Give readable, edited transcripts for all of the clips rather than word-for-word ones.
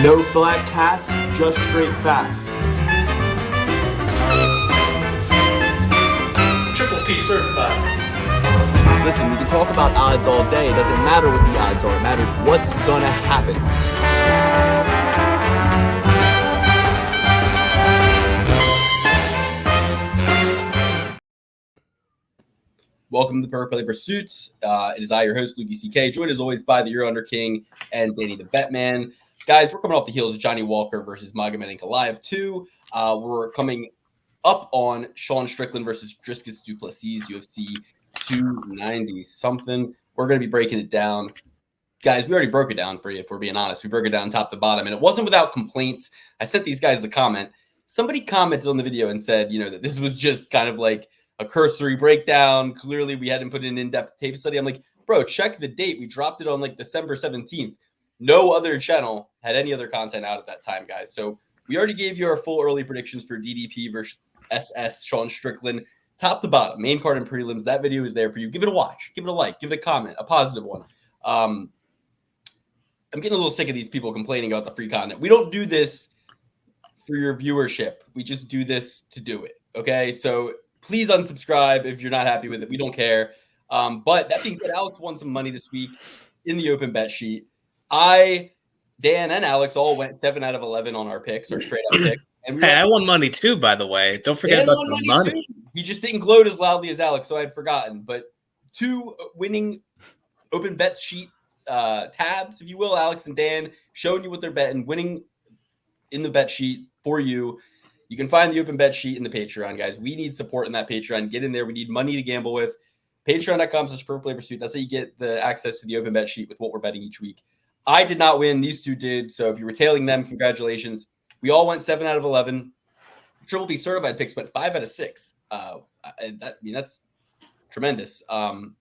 No black cats, just straight facts. Triple P certified. Listen, we can talk about odds all day. It doesn't matter what the odds are. It matters what's gonna happen. Welcome to the Parlay Pursuits. It is I, your host, Lukey CK, joined as always by the Euro Under King and Danny the Betman. Guys, we're coming off the heels of Johnny Walker versus Magny Live 2. We're coming up on Sean Strickland versus Dricus du Plessis, UFC 290 something. We're going to be breaking it down. Guys, we already broke it down for you, if we're being honest. We broke it down top to bottom, and it wasn't without complaints. I sent these guys the comment. Somebody commented on the video and said, that this was just kind of like a cursory breakdown. Clearly, we hadn't put in an in-depth tape study. I'm like, bro, check the date. We dropped it on like December 17th. No other channel had any other content out at that time, guys. So we already gave you our full early predictions for DDP versus SS Sean Strickland, top to bottom, main card and prelims. That video is there for you. Give it a watch, give it a like, give it a comment, a positive one. I'm getting a little sick of these people complaining about the free content. We don't do this for your viewership. We just do this to do it. Okay, so please unsubscribe if you're not happy with it. We don't care. But that being said, Alex won some money this week in the open bet sheet. Dan, and Alex all went 7 out of 11 on our picks, or straight up picks. And I won money too, by the way. Don't forget about the money. He just didn't gloat as loudly as Alex, so I had forgotten. But 2 winning open bet sheet tabs, if you will, Alex and Dan, showing you what they're betting, winning in the bet sheet for you. You can find the open bet sheet in the Patreon, guys. We need support in that Patreon. Get in there. We need money to gamble with. Patreon.com/PurplePlayPursuit. That's how you get the access to the open bet sheet with what we're betting each week. I did not win. These two did. So if you were tailing them, congratulations. We all went 7 out of 11. Triple P certified picks went 5 out of 6. That's tremendous. And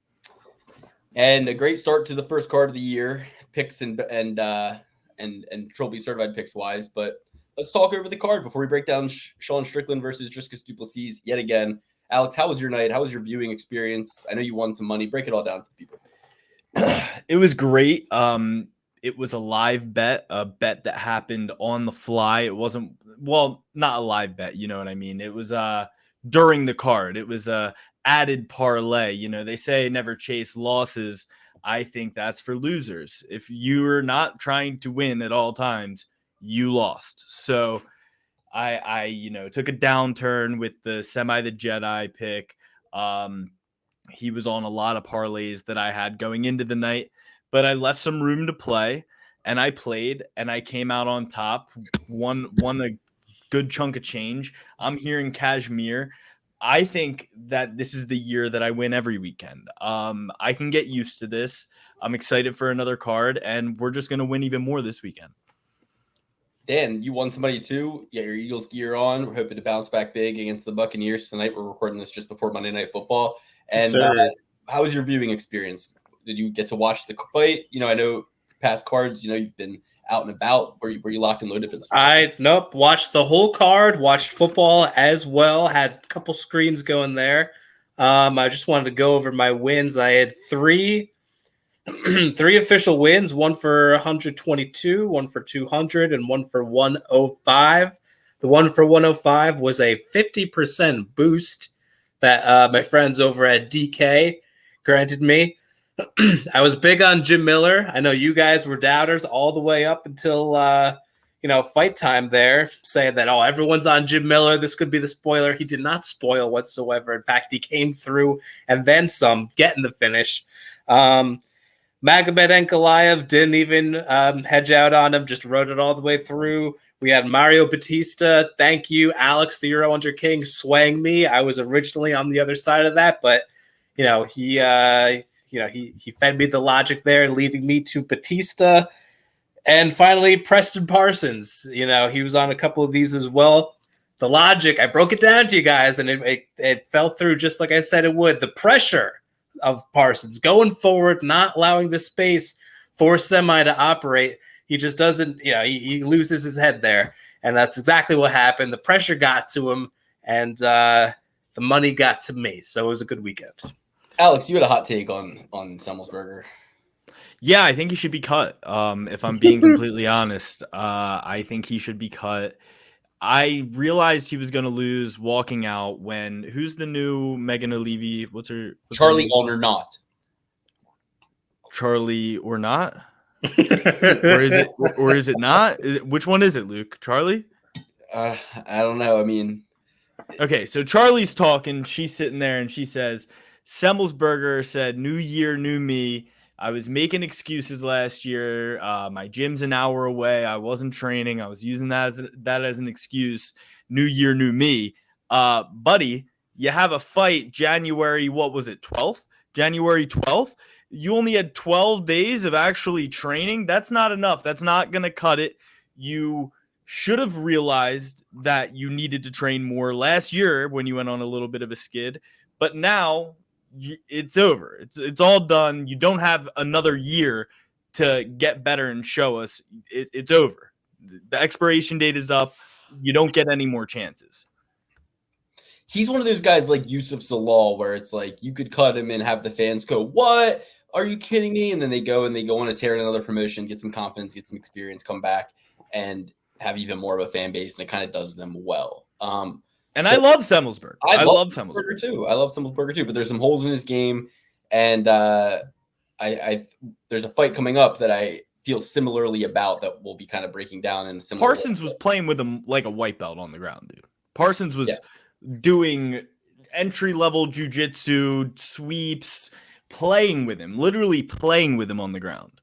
a great start to the first card of the year, picks and Triple P certified picks wise. But let's talk over the card before we break down Sean Strickland versus Dricus du Plessis yet again. Alex, how was your night? How was your viewing experience? I know you won some money. Break it all down for the people. It was great. It was a live bet, a bet that happened on the fly. It wasn't, well, not a live bet. You know what I mean? It was during the card. It was a added parlay. They say never chase losses. I think that's for losers. If you're not trying to win at all times, you lost. So I took a downturn with the the Jedi pick. He was on a lot of parlays that I had going into the night, but I left some room to play, and I played, and I came out on top, won a good chunk of change. I'm here in Kashmir. I think that this is the year that I win every weekend. I can get used to this. I'm excited for another card, and we're just going to win even more this weekend. Dan, you won some money too. Yeah, your Eagles gear on. We're hoping to bounce back big against the Buccaneers tonight. We're recording this just before Monday Night Football. And how was your viewing experience? Did you get to watch the fight? I know past cards, you've been out and about. Were you locked and loaded for this? Watched the whole card, watched football as well. Had a couple screens going there. I just wanted to go over my wins. I had three official wins, one for 122, one for 200, and one for 105. The one for 105 was a 50% boost that my friends over at DK granted me. I was big on Jim Miller. I know you guys were doubters all the way up until fight time there, saying that, everyone's on Jim Miller. This could be the spoiler. He did not spoil whatsoever. In fact, he came through and then some, getting the finish. Magny didn't even hedge out on him, just rode it all the way through. We had Mario Batista. Thank you, Alex, the Euro Under King, swaying me. I was originally on the other side of that, but he fed me the logic there, leading me to Batista. And finally, Preston Parsons. He was on a couple of these as well. The logic, I broke it down to you guys, and it fell through just like I said it would. The pressure of Parsons going forward, not allowing the space for Semi to operate. He just doesn't, he loses his head there. And that's exactly what happened. The pressure got to him, and the money got to me. So it was a good weekend. Alex, you had a hot take on Semmelsberger. Yeah, I think he should be cut. If I'm being completely honest, I think he should be cut. I realized he was going to lose walking out when who's the new Megan O'Leary? What's her Charlie name? or not. Charlie or not? Or is it not? Which one is it, Luke? Charlie? I don't know. I mean, okay, so Charlie's talking. She's sitting there and she says, Semmelsberger said, "New year, new me. I was making excuses last year. My gym's an hour away. I wasn't training. I was using that as an excuse. New year, new me." Buddy, you have a fight January, what was it, 12th? January 12th? You only had 12 days of actually training. That's not enough. That's not going to cut it. You should have realized that you needed to train more last year when you went on a little bit of a skid. But now it's over. It's all done. You don't have another year to get better and show us. It's over. The expiration date is up. You don't get any more chances. He's one of those guys like Yusuf Salal where it's like you could cut him and have the fans go, "What? Are you kidding me?" And then they go on a tear in another promotion, get some confidence, get some experience, come back and have even more of a fan base, and it kind of does them well. And I love Semmelsberger. I love Semmelsberger too. I love Semmelsberger too, but there's some holes in his game, and I there's a fight coming up that I feel similarly about that will be kind of breaking down in a similar Parsons was playing with him like a white belt on the ground, dude. Parsons was doing entry-level jiu-jitsu, sweeps, playing with him, literally playing with him on the ground.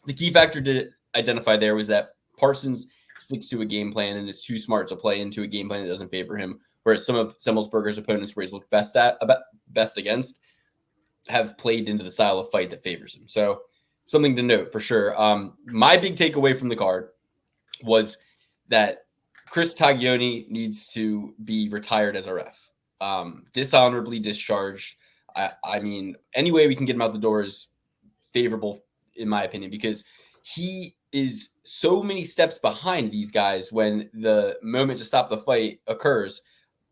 The key factor to identify there was that Parsons sticks to a game plan and is too smart to play into a game plan that doesn't favor him, whereas some of Semmelsberger's opponents where he's looked best against have played into the style of fight that favors him. So something to note for sure. My big takeaway from the card was that Chris Taglioni needs to be retired as a ref. Dishonorably discharged. I mean, any way we can get him out the door is favorable, in my opinion, because he is so many steps behind these guys when the moment to stop the fight occurs.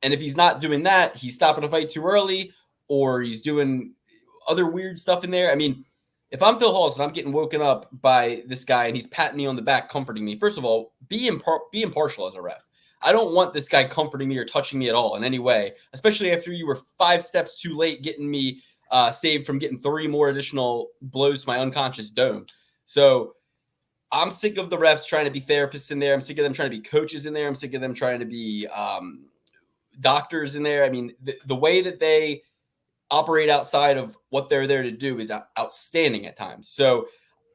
And if he's not doing that, he's stopping a fight too early, or he's doing other weird stuff in there. I mean, if I'm Phil Halls and I'm getting woken up by this guy and he's patting me on the back, comforting me, first of all, be impartial as a ref. I don't want this guy comforting me or touching me at all in any way, especially after you were 5 steps too late getting me saved from getting 3 more additional blows to my unconscious dome. So I'm sick of the refs trying to be therapists in there. I'm sick of them trying to be coaches in there. I'm sick of them trying to be doctors in there. I mean, the way that they operate outside of what they're there to do is outstanding at times. So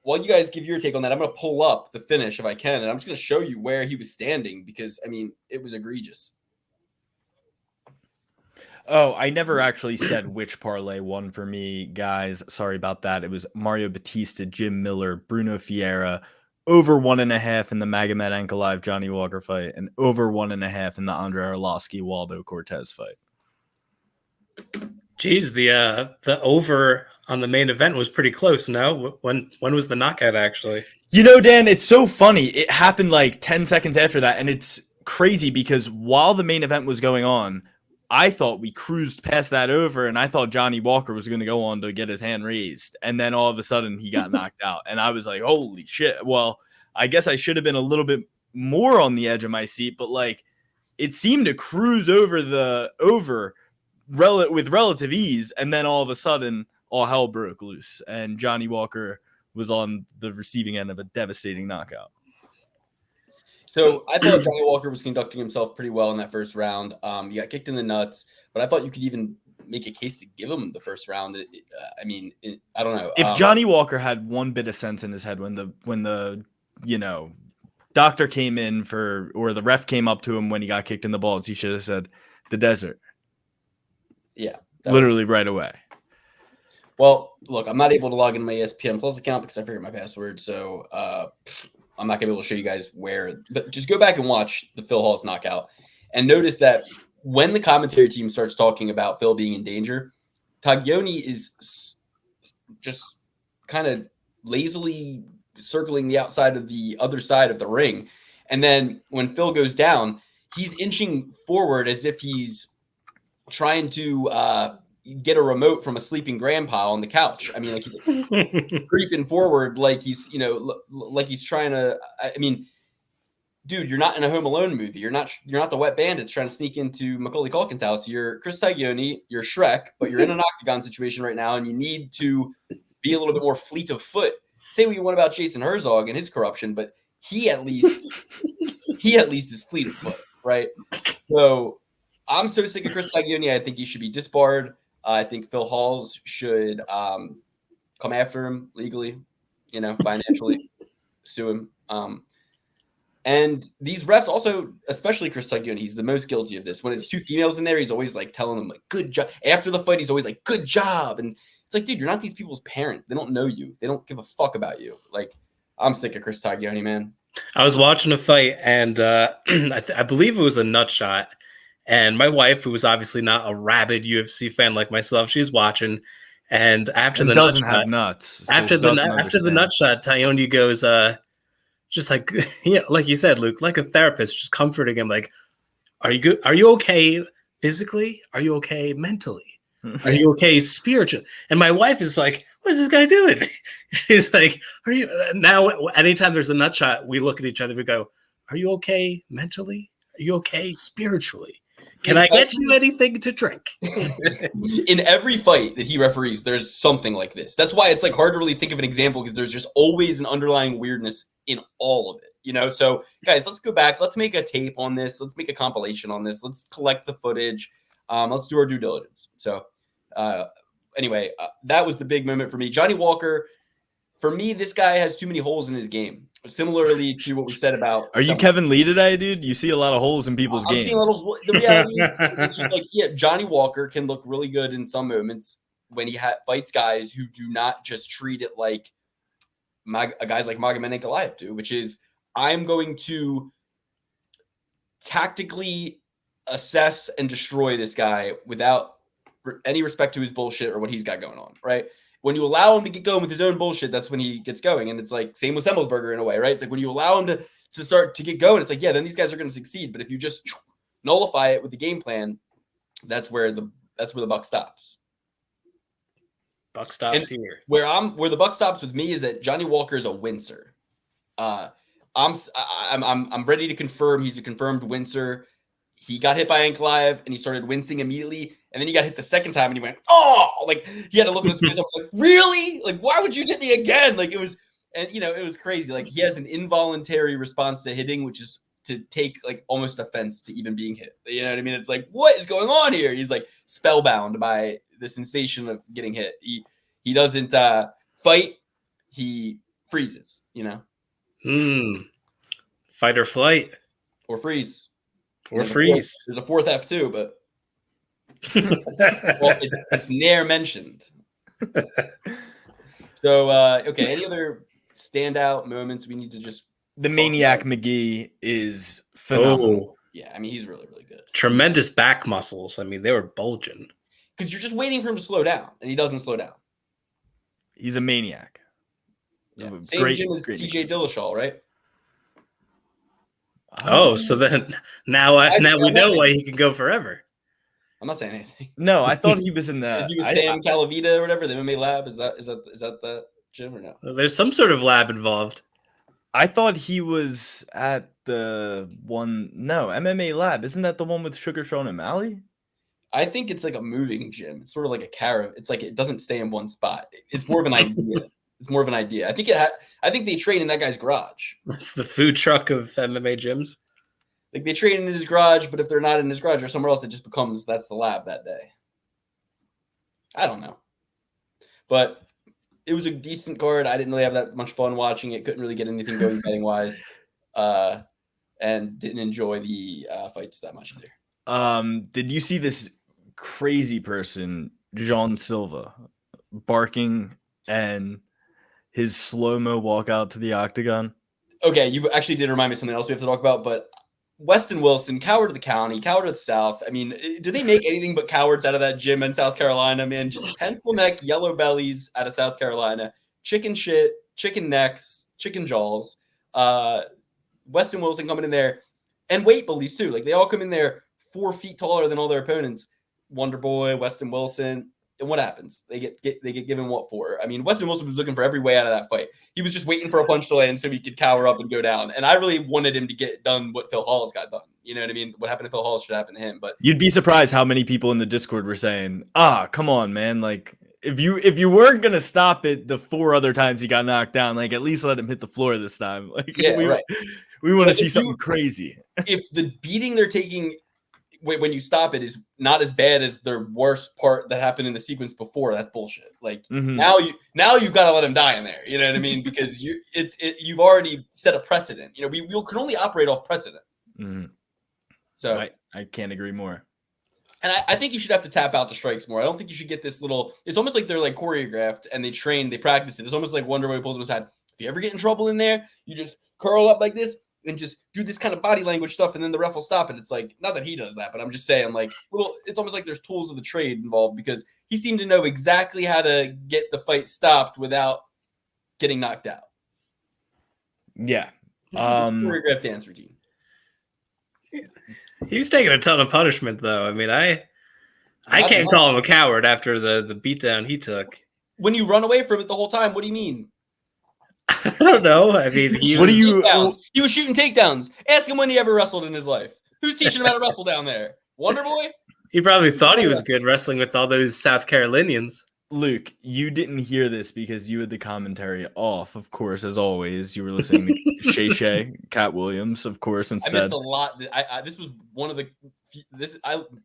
while you guys give your take on that, I'm going to pull up the finish if I can, and I'm just going to show you where he was standing because, I mean, it was egregious. Oh, I never actually said which parlay won for me, guys. Sorry about that. It was Mario Batista, Jim Miller, Bruno Fiera, over 1.5 in the Magomed Ankalaev Johnny Walker fight, and over 1.5 in the Andre Arlovsky Waldo Cortez fight. Geez, the over on the main event was pretty close. No, when was the knockout actually? You know, Dan, it's so funny. It happened like 10 seconds after that, and it's crazy because while the main event was going on, I thought we cruised past that over, and I thought Johnny Walker was going to go on to get his hand raised, and then all of a sudden he got knocked out, and I was like, holy shit. Well, I guess I should have been a little bit more on the edge of my seat, but like it seemed to cruise over the over with relative ease, and then all of a sudden all hell broke loose, and Johnny Walker was on the receiving end of a devastating knockout. So I thought Johnny Walker was conducting himself pretty well in that first round. He got kicked in the nuts, but I thought you could even make a case to give him the first round. I don't know. If Johnny Walker had one bit of sense in his head when the doctor came in or the ref came up to him when he got kicked in the balls, he should have said the desert. Yeah. Literally right away. Well, look, I'm not able to log into my ESPN Plus account because I forget my password. So I'm not going to be able to show you guys where. But just go back and watch the Phil Halls knockout and notice that when the commentary team starts talking about Phil being in danger, Taglioni is just kind of lazily circling the outside of the other side of the ring. And then when Phil goes down, he's inching forward as if he's trying to, get a remote from a sleeping grandpa on the couch. I mean, like he's creeping forward, like he's, like he's trying to. I mean, dude, you're not in a Home Alone movie. You're not the Wet Bandits trying to sneak into Macaulay Culkin's house. You're Chris Taglioni. You're Shrek, but you're in an octagon situation right now, and you need to be a little bit more fleet of foot. Say what you want about Jason Herzog and his corruption, but he at least is fleet of foot, right? So I'm so sick of Chris Taglioni. I think he should be disbarred. I think Phil Halls should come after him legally, financially, sue him. And these refs also, especially Chris Taglioni, he's the most guilty of this. When it's two females in there, he's always like telling them like, good job. After the fight, he's always like, good job. And it's like, dude, you're not these people's parent. They don't know you. They don't give a fuck about you. Like, I'm sick of Chris Taglioni, man. I was watching a fight, and I believe it was a nut shot. And my wife, who was obviously not a rabid UFC fan like myself, she's watching. And after the doesn't nut have shot, nuts. So after the nut shot, Taglioni goes, just like like you said, Luke, like a therapist, just comforting him, like, "Are you good? Are you okay physically? Are you okay mentally? Are you okay spiritually?" And my wife is like, "What is this guy doing?" She's like, "Are you?" Now, anytime there's a nut shot, we look at each other. We go, "Are you okay mentally? Are you okay spiritually? Can I get you anything to drink?" In every fight that he referees, there's something like this. That's why it's like hard to really think of an example, because there's just always an underlying weirdness in all of it, So guys, let's go back. Let's make a tape on this. Let's make a compilation on this. Let's collect the footage. Let's do our due diligence. So anyway, that was the big moment for me. Johnny Walker, for me, this guy has too many holes in his game. Similarly to what we said about. Are you Kevin Lee today, dude? You see a lot of holes in people's games. The reality is, it's just like, Johnny Walker can look really good in some moments when he fights guys who do not just treat it like guys like Magomed and Goliath do, which is, I'm going to tactically assess and destroy this guy without any respect to his bullshit or what he's got going on, right? When you allow him to get going with his own bullshit, that's when he gets going. And it's like, same with Semmelsberger in a way, right? It's like when you allow him to start to get going, it's like, then these guys are going to succeed. But if you just nullify it with the game plan, that's where the buck stops. Buck stops here. Where the buck stops with me is that Johnny Walker is a wincer. I'm ready to confirm he's a confirmed wincer. He got hit by Ankalaev and he started wincing immediately. And then he got hit the second time and he went, oh, like he had to look at his face. I was like, really? Like, why would you hit me again? Like it was, and it was crazy. Like he has an involuntary response to hitting, which is to take like almost offense to even being hit. You know what I mean? It's like, what is going on here? He's like spellbound by the sensation of getting hit. He doesn't fight. He freezes, Fight or flight. Or freeze. Or freeze. There's a fourth F2, but well, it's ne'er mentioned. So, okay, any other standout moments we need to just... The Maniac McGee is phenomenal. Yeah, I mean, he's really, really good. Tremendous back muscles. I mean, they were bulging. Because you're just waiting for him to slow down, and he doesn't slow down. He's a maniac. Yeah. Same gym as TJ Dillashaw, right? Oh, so then now we know why he can go forever. I'm not saying anything. No, I thought he was in the. Is he with Sam Calavita or whatever, the MMA lab? Is that the gym or no? There's some sort of lab involved. I thought he was at the one. No, MMA lab. Isn't that the one with Sugar Sean and Malley? I think it's like a moving gym. It's sort of like a caravan. It's like it doesn't stay in one spot. It's more of an idea. It's more of an idea. I think they train in that guy's garage. It's the food truck of MMA gyms. Like they train in his garage, but if they're not in his garage or somewhere else, it just becomes that's the lab that day. I don't know. But it was a decent card. I didn't really have that much fun watching it. Couldn't really get anything going betting wise. And didn't enjoy the fights that much either. Did you see this crazy person, Jean Silva, barking and his slow-mo walk out to the octagon? Okay, you actually did remind me of something else we have to talk about, but Weston Wilson, coward of the county, coward of the South. I mean, do they make anything but cowards out of that gym in South Carolina, man? Just pencil neck, yellow bellies out of South Carolina. Chicken shit, chicken necks, chicken jaws. Weston Wilson coming in there. And weight bullies, too. Like, they all come in there 4 feet taller than all their opponents. Wonder Boy, Weston Wilson. And what happens? They get given what for? I mean, Weston Wilson was looking for every way out of that fight. He was just waiting for a punch to land so he could cower up and go down. And I really wanted him to get done what Phil Hawes got done. You know what I mean? What happened to Phil Hawes should happen to him. But you'd be surprised how many people in the Discord were saying, come on, man. Like, if you weren't gonna stop it the 4 other times he got knocked down, like at least let him hit the floor this time. Like, we want to see something crazy. If the beating they're taking when you stop it is not as bad as the worst part that happened in the sequence before, that's bullshit. Like now you've got to let him die in there. You know what I mean? Because you've already set a precedent. You know, we can only operate off precedent. So I can't agree more. And I think you should have to tap out the strikes more. I don't think you should get this little. It's almost like they're like choreographed and they train, they practice it. It's almost like Wonder Boy pulls him aside. If you ever get in trouble in there, you just curl up like this and just do this kind of body language stuff, and then the ref will stop it. It's like, not that he does that, but I'm just saying, like, it's almost like there's tools of the trade involved, because he seemed to know exactly how to get the fight stopped without getting knocked out. Yeah. Choreographed dance routine. He was taking a ton of punishment, though. I mean, I can't call him a coward after the beatdown he took. When you run away from it the whole time, what do you mean? I don't know. I mean, he was shooting takedowns. Ask him when he ever wrestled in his life. Who's teaching him how to wrestle down there? Wonder Boy? He probably thought he was good wrestling with all those South Carolinians. Luke, you didn't hear this because you had the commentary off, of course, as always. You were listening to Shay, Cat Williams, of course, instead. I missed a lot. This was one of the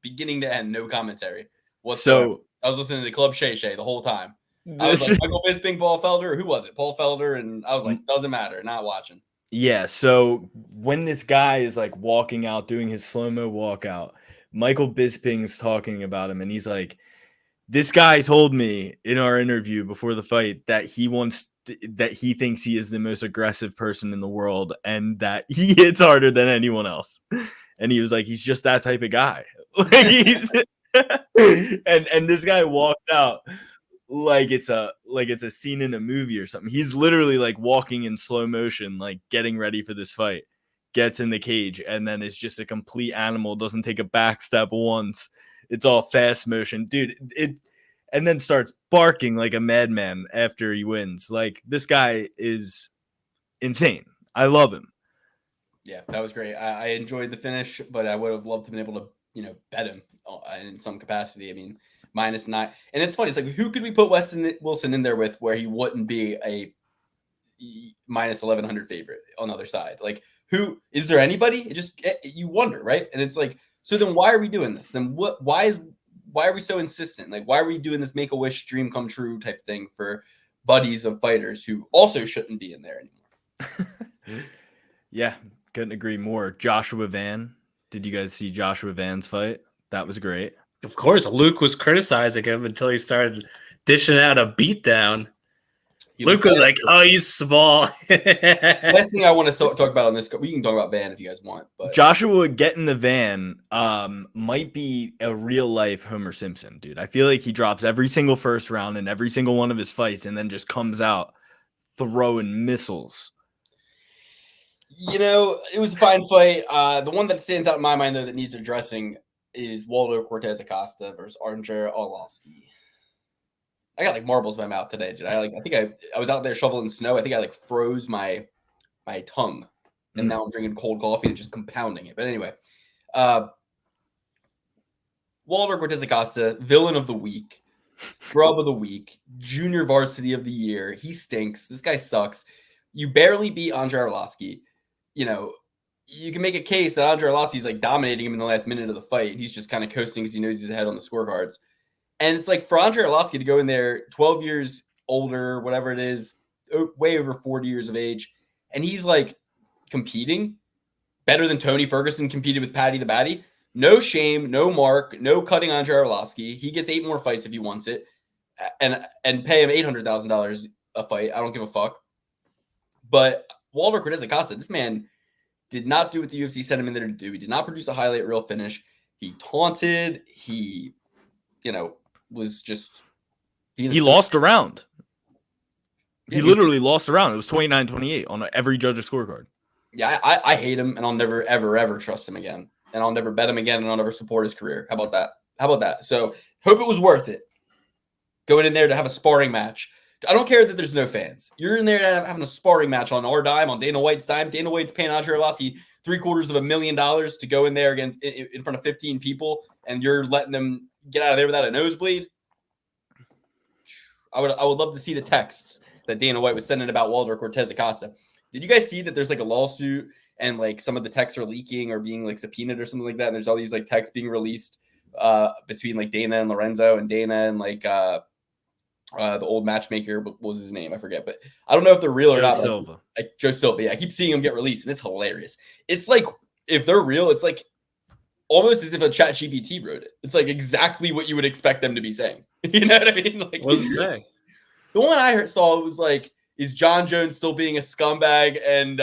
beginning to end, no commentary. So I was listening to Club Shay the whole time. I was like, Michael Bisping, Paul Felder, who was it? Paul Felder, and I was like, doesn't matter, not watching. Yeah, so when this guy is like walking out, doing his slow-mo walkout, Michael Bisping's talking about him, and he's like, this guy told me in our interview before the fight that he thinks he is the most aggressive person in the world and that he hits harder than anyone else. And he was like, he's just that type of guy. and this guy walked out like it's a scene in a movie or something. He's literally like walking in slow motion, like getting ready for this fight, gets in the cage, and then is just a complete animal, doesn't take a back step once. It's all fast motion, dude. And then starts barking like a madman after he wins. Like, this guy is insane. I love him. Yeah, that was great. I enjoyed the finish, but I would have loved to be able to, bet him in some capacity. I mean, -9. And it's funny. It's like, who could we put Weston Wilson in there with where he wouldn't be a -1100 favorite on the other side? Like, who is there? Anybody? You wonder, right? And it's like, so then why are we doing this? Then why are we so insistent? Like, why are we doing this Make-A-Wish dream come true type thing for buddies of fighters who also shouldn't be in there anymore? Yeah, couldn't agree more. Joshua Van. Did you guys see Joshua Van's fight? That was great. Of course, Luke was criticizing him until he started dishing out a beatdown. Luke was like, "Oh, he's small." Last thing I want to talk about on this, we can talk about Van if you guys want. But Joshua getting the Van might be a real life Homer Simpson, dude. I feel like he drops every single first round in every single one of his fights, and then just comes out throwing missiles. It was a fine fight. The one that stands out in my mind, though, that needs addressing is Waldo Cortez Acosta versus Andrzej Arlovski. I got like marbles in my mouth today, dude. I think I was out there shoveling snow. I think I like froze my tongue, and now I'm drinking cold coffee and just compounding it. But anyway, Waldo Cortez Acosta, villain of the week, scrub of the week, junior varsity of the year. He stinks. This guy sucks. You barely beat Andrzej Arlovski. You can make a case that Andrzej Arlovski is like dominating him in the last minute of the fight. He's just kind of coasting because he knows he's ahead on the scorecards. And it's like, for Andrzej Arlovski to go in there 12 years older, whatever it is, way over 40 years of age, and he's like competing better than Tony Ferguson competed with Paddy the Baddy. No shame, no mark, no cutting Andrzej Arlovski. He gets 8 more fights if he wants it, and pay him $800,000 a fight. I don't give a fuck. But Waldo Cortez Acosta, this man did not do what the UFC sent him in there to do. He did not produce a highlight reel finish. He taunted. He, was just... He lost a round. He literally lost a round. It was 29-28 on every judge's scorecard. Yeah, I hate him, and I'll never, ever, ever trust him again. And I'll never bet him again, and I'll never support his career. How about that? So, hope it was worth it. going in there to have a sparring match. I don't care that there's no fans. You're in there having a sparring match on our dime, on Dana White's dime. Dana White's paying Andre Arlovski $750,000 to go in there against in front of 15 people, and you're letting them get out of there without a nosebleed. I would love to see the texts that Dana White was sending about Walter Cortez Acosta. Did you guys see that there's like a lawsuit and like some of the texts are leaking or being like subpoenaed or something like that? And there's all these like texts being released between like Dana and Lorenzo and Dana and like the old matchmaker. What was his name? I forget, but I don't know if they're real or not. Silva. Joe Silva. Yeah, I keep seeing them get released, and it's hilarious. It's like if they're real, it's like almost as if a chat GPT wrote it. It's like exactly what you would expect them to be saying. You know what I mean? Like, What does it say? The one I saw was like, is John Jones still being a scumbag and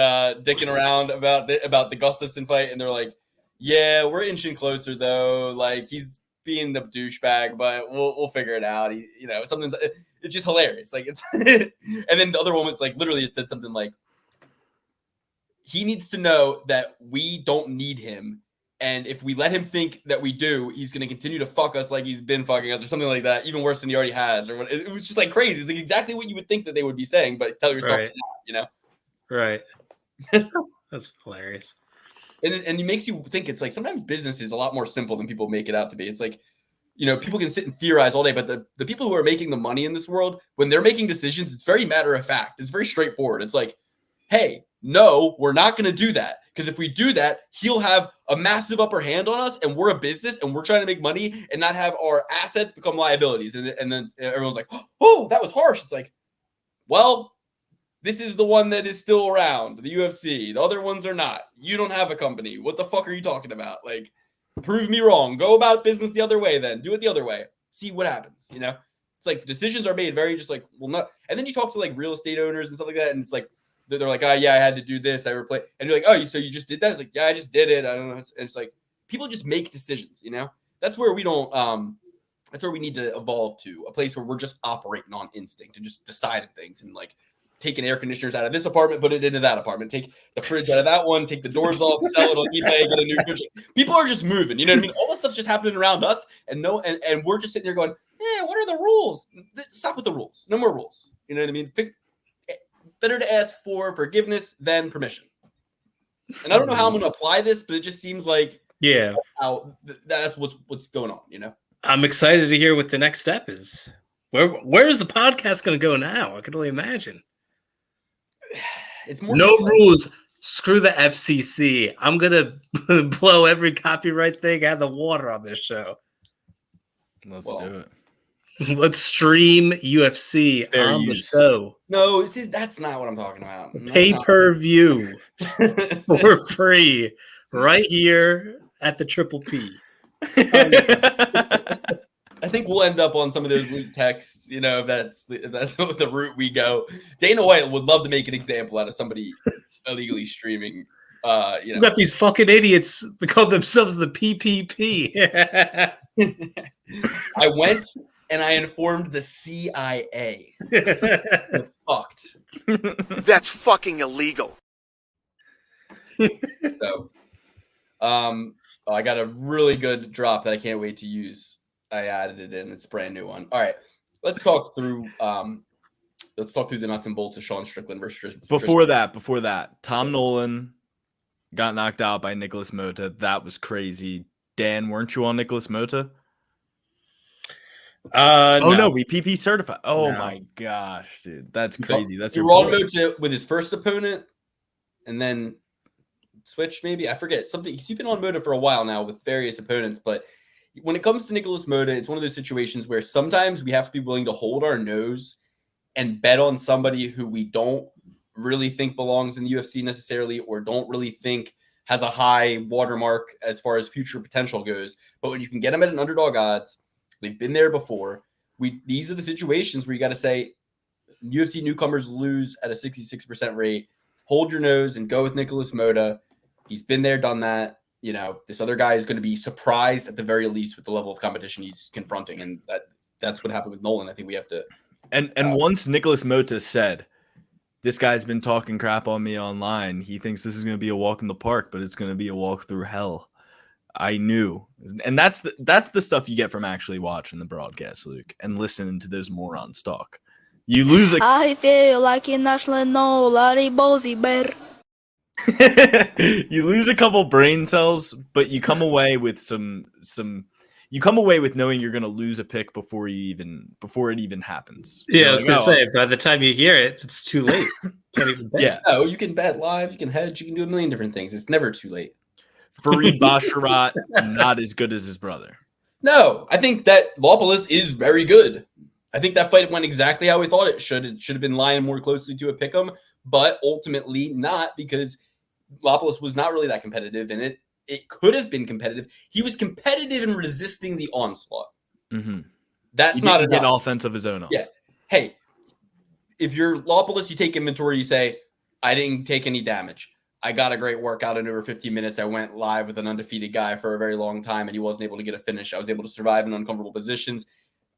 dicking around about the Gustafsson fight? And they're like, yeah, we're inching closer though. Like he's being the douchebag, but we'll figure it out. It's just hilarious. Like it's, and then the other one was like, literally it said something like, he needs to know that we don't need him. And if we let him think that we do, he's going to continue to fuck us like he's been fucking us or something like that, even worse than he already has. Or what, it was just like crazy. It's like exactly what you would think that they would be saying, but tell yourself, Right. Not, Right. That's hilarious. And it makes you think it's like sometimes business is a lot more simple than people make it out to be. It's like, people can sit and theorize all day, but the people who are making the money in this world, when they're making decisions, it's very matter of fact. It's very straightforward. It's like, hey, no, we're not going to do that. Because if we do that, he'll have a massive upper hand on us, and we're a business, and we're trying to make money and not have our assets become liabilities. And then everyone's like, oh, that was harsh. It's like, well, this is the one that is still around, the UFC. The other ones are not. You don't have a company. What the fuck are you talking about? Like, prove me wrong. Go about business the other way then. Do it the other way. See what happens, It's like decisions are made very just like, well, no. And then you talk to like real estate owners and stuff like that, and it's like, they're like, oh, yeah, I had to do this. I replaced. And you're like, oh, so you just did that? It's like, yeah, I just did it. I don't know. And it's like, people just make decisions, That's where we don't, that's where we need to evolve to a place where we're just operating on instinct and just deciding things and like taking air conditioners out of this apartment, put it into that apartment, take the fridge out of that one, take the doors off, sell it on eBay, get a new fridge. People are just moving. You know what I mean? All this stuff's just happening around us. And we're just sitting there going, what are the rules? Stop with the rules. No more rules. You know what I mean? Better to ask for forgiveness than permission. And I don't know how I'm going to apply this, but it just seems like that's what's going on, I'm excited to hear what the next step is. Where is the podcast going to go now? I can only imagine. It's more no rules. Screw the FCC. I'm going to blow every copyright thing out of the water on this show. Let's do it. Let's stream UFC on the show. No, that's not what I'm talking about. Pay-per-view for free right here at the Triple P. I think we'll end up on some of those leaked texts, if that's the route we go. Dana White would love to make an example out of somebody illegally streaming. You got these fucking idiots that call themselves the PPP. I went and I informed the CIA. They're fucked. That's fucking illegal. So, I got a really good drop that I can't wait to use. I added it in. It's a brand new one. All right, let's talk through. Let's talk through the nuts and bolts of Sean Strickland versus. Before that, Tom Nolan got knocked out by Nicholas Mota. That was crazy. Dan, weren't you on Nicholas Mota? No, we PP certified. Oh my gosh, dude, that's crazy. That's your wrong Mota with his first opponent, and then switched. Maybe I forget something. He's been on Mota for a while now with various opponents, but when it comes to Nicholas Mota, it's one of those situations where sometimes we have to be willing to hold our nose and bet on somebody who we don't really think belongs in the UFC necessarily, or don't really think has a high watermark as far as future potential goes. But when you can get them at an underdog odds, they've been there before. These are the situations where you got to say UFC newcomers lose at a 66% rate. Hold your nose and go with Nicholas Mota. He's been there, done that. This other guy is going to be surprised at the very least with the level of competition he's confronting. And that's what happened with Nolan. I think we have to. And once Nicholas Mota said, this guy's been talking crap on me online, he thinks this is going to be a walk in the park, but it's going to be a walk through hell. I knew. And that's the stuff you get from actually watching the broadcast, Luke, and listening to those morons talk. You lose a I feel like a national bozy bear. you lose a couple brain cells, but you come away with you come away with knowing you're going to lose a pick before it even happens. Yeah, You're I was like, gonna "Oh, say by the time you hear it, it's too late. Can't even bet. yeah, No, you can bet live, you can hedge, you can do a million different things. It's never too late. Fareed Basharat, not as good as his brother. No, I think that Lopoulos is very good. I think that fight went exactly how we thought it should. It should have been lying more closely to a pick'em, but ultimately not, because Lopoulos was not really that competitive, and it could have been competitive. He was competitive in resisting the onslaught. Mm-hmm. That's He not didn't enough. get offense of his own. Yeah. Hey, if you're Lopoulos, you take inventory, you say, I didn't take any damage. I got a great workout in over 15 minutes. I went live with an undefeated guy for a very long time, and he wasn't able to get a finish. I was able to survive in uncomfortable positions,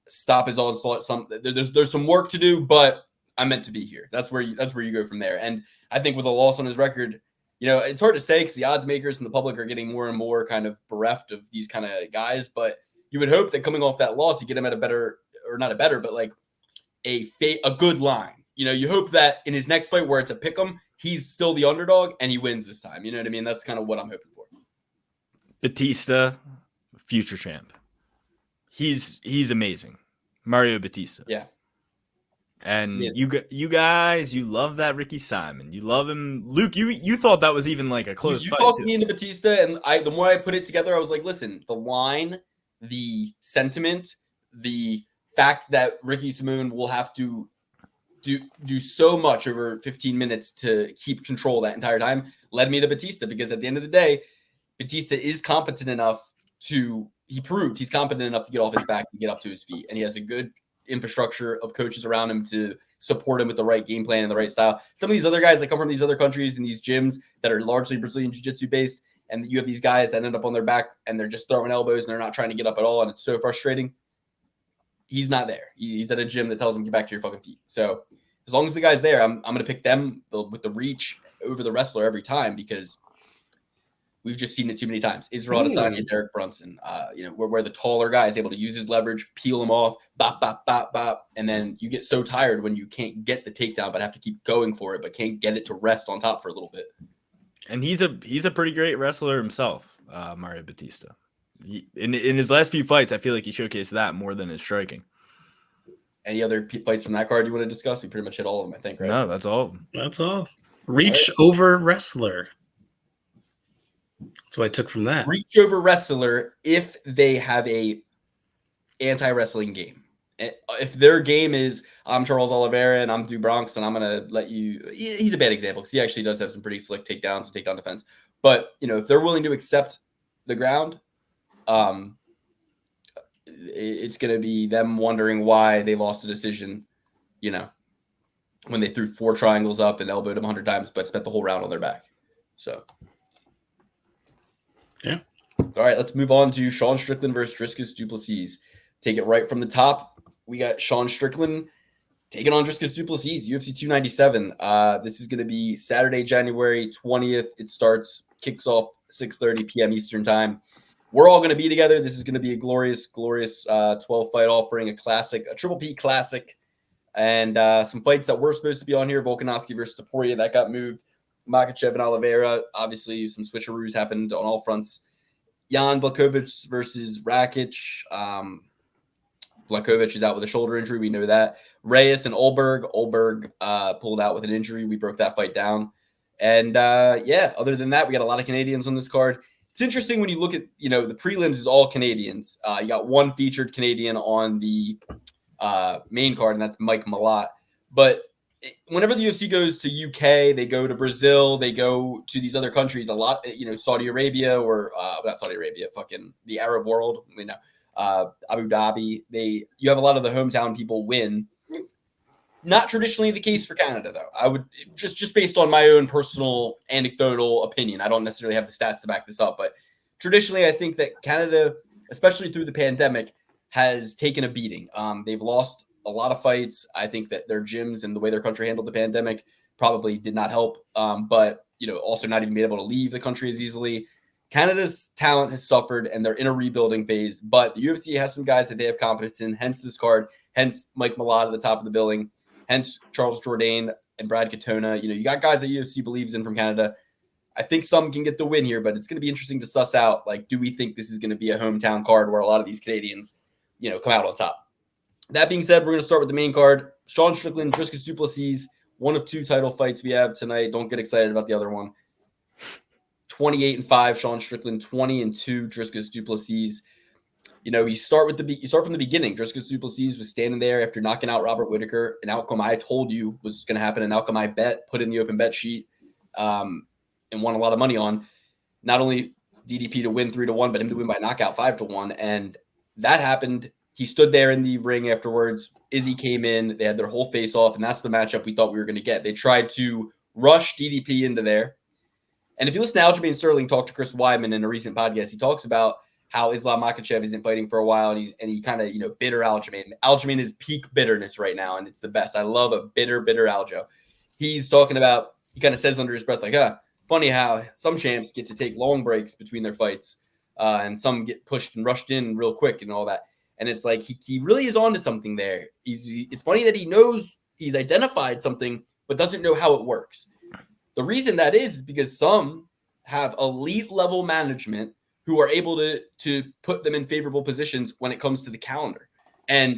stop his onslaught. There's some work to do, but I'm meant to be here. That's where you go from there. And I think with a loss on his record, it's hard to say because the odds makers and the public are getting more and more kind of bereft of these kind of guys. But you would hope that coming off that loss, you get him at a better, or not a better, but like a good line. You hope that in his next fight where it's a pick'em, he's still the underdog and he wins this time. You know what I mean? That's kind of what I'm hoping for. Batista, future champ. He's amazing. Mario Batista. Yeah. And you guys, you love that Ricky Simon. You love him. Luke, you thought that was even like a close You fight. talked me into Batista, and the more I put it together, I was like, listen, the line, the sentiment, the fact that Ricky Simon will have to do so much over 15 minutes to keep control that entire time led me to Batista, because at the end of the day, Batista is competent enough he proved he's competent enough to get off his back and get up to his feet. And he has a good infrastructure of coaches around him to support him with the right game plan and the right style. Some of these other guys that come from these other countries and these gyms that are largely Brazilian Jiu-Jitsu based, and you have these guys that end up on their back and they're just throwing elbows and they're not trying to get up at all. And it's so frustrating. He's not there. He's at a gym that tells him, get back to your fucking feet. So as long as the guy's there, I'm going to pick them with the reach over the wrestler every time, because we've just seen it too many times. Israel Adesanya and Derek Brunson, where the taller guy is able to use his leverage, peel him off, bop, bop, bop, bop. And then you get so tired when you can't get the takedown, but have to keep going for it, but can't get it to rest on top for a little bit. And he's a pretty great wrestler himself, Mario Batista. In his last few fights, I feel like he showcased that more than his striking. Any other fights from that card you want to discuss? We pretty much hit all of them, I think, right? No, that's all. That's all. Reach over wrestler. That's what I took from that. Reach over wrestler if they have a anti-wrestling game. If their game is, I'm Charles Oliveira and I'm Du Bronx and I'm going to let you – he's a bad example because he actually does have some pretty slick takedowns and takedown defense. But, if they're willing to accept the ground, it's going to be them wondering why they lost a decision, when they threw 4 triangles up and elbowed him 100 times but spent the whole round on their back. So – yeah. All right, let's move on to Sean Strickland versus Dricus Du Plessis. Take it right from the top. We got Sean Strickland taking on Dricus Du Plessis, UFC 297. This is going to be Saturday, January 20th. It kicks off 6:30 p.m. Eastern time. We're all going to be together. This is going to be a glorious 12-fight offering, a Triple P classic, and some fights that were supposed to be on here. Volkanovski versus Topuria, that got moved. Makhachev and Oliveira, obviously some switcheroos happened on all fronts. Jan Blachowicz versus Rakic. Blachowicz is out with a shoulder injury. We know that. Reyes and Olberg. Olberg pulled out with an injury. We broke that fight down. And other than that, we got a lot of Canadians on this card. It's interesting when you look at, the prelims is all Canadians. You got one featured Canadian on the main card, and that's Mike Mallot. But whenever the UFC goes to UK, they go to Brazil, they go to these other countries a lot, Saudi Arabia or not Saudi Arabia, fucking the Arab world, Abu Dhabi. You have a lot of the hometown people win. Not traditionally the case for Canada, though. I would just based on my own personal anecdotal opinion. I don't necessarily have the stats to back this up, but traditionally, I think that Canada, especially through the pandemic, has taken a beating. They've lost a lot of fights. I think that their gyms and the way their country handled the pandemic probably did not help. But, also not even being able to leave the country as easily. Canada's talent has suffered and they're in a rebuilding phase, but the UFC has some guys that they have confidence in, hence this card, hence Mike Mallot at the top of the billing, hence Charles Jourdain and Brad Katona. You got guys that UFC believes in from Canada. I think some can get the win here, but it's going to be interesting to suss out, do we think this is going to be a hometown card where a lot of these Canadians, come out on top? That being said, we're going to start with the main card. Sean Strickland, Dricus du Plessis, one of 2 title fights we have tonight. Don't get excited about the other one. 28-5, Sean Strickland. 20-2, Dricus du Plessis. You start from the beginning. Dricus du Plessis was standing there after knocking out Robert Whittaker, an outcome I told you was going to happen, an outcome I put in the open bet sheet, and won a lot of money on. Not only DDP to win 3-1, but him to win by knockout 5-1, and that happened. He stood there in the ring afterwards. Izzy came in. They had their whole face off, and that's the matchup we thought we were going to get. They tried to rush DDP into there. And if you listen to Aljamain Sterling talk to Chris Weidman in a recent podcast, he talks about how Islam Makhachev isn't fighting for a while, and he kind of, bitter Aljamain. Aljamain is peak bitterness right now, and it's the best. I love a bitter Aljo. He's talking about, he kind of says under his breath, funny how some champs get to take long breaks between their fights, and some get pushed and rushed in real quick and all that. And it's like he really is onto something there. It's funny that he knows he's identified something, but doesn't know how it works. The reason that is because some have elite level management who are able to put them in favorable positions when it comes to the calendar. And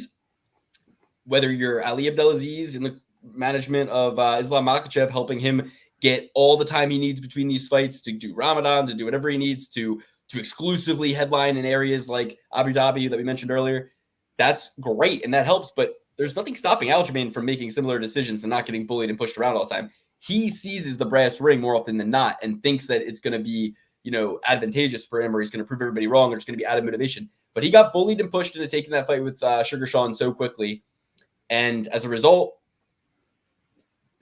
whether you're Ali Abdelaziz in the management of Islam Makhachev, helping him get all the time he needs between these fights to do Ramadan, to do whatever he needs to exclusively headline in areas like Abu Dhabi that we mentioned earlier, that's great and that helps. But there's nothing stopping Aljamain from making similar decisions and not getting bullied and pushed around all the time. He seizes the brass ring more often than not and thinks that it's going to be, advantageous for him, or he's going to prove everybody wrong, or it's going to be out of motivation. But he got bullied and pushed into taking that fight with Sugar Sean so quickly. And as a result,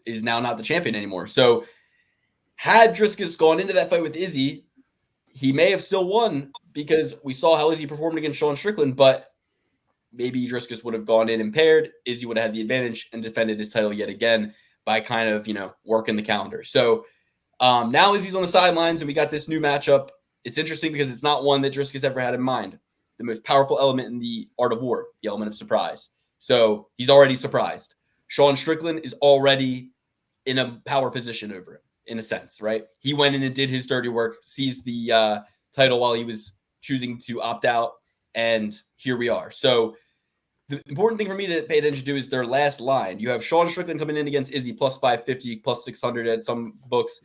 is now not the champion anymore. So had Dricus gone into that fight with Izzy, he may have still won because we saw how Izzy performed against Sean Strickland, but maybe Dricus would have gone in impaired. Izzy would have had the advantage and defended his title yet again by kind of, working the calendar. So now Izzy's on the sidelines and we got this new matchup. It's interesting because it's not one that Dricus ever had in mind. The most powerful element in the art of war, the element of surprise. So he's already surprised. Sean Strickland is already in a power position over him, in a sense, right? He went in and did his dirty work, seized the title while he was choosing to opt out, and here we are. So the important thing for me to pay attention to is their last line. You have Sean Strickland coming in against Izzy, plus 550, plus 600 at some books.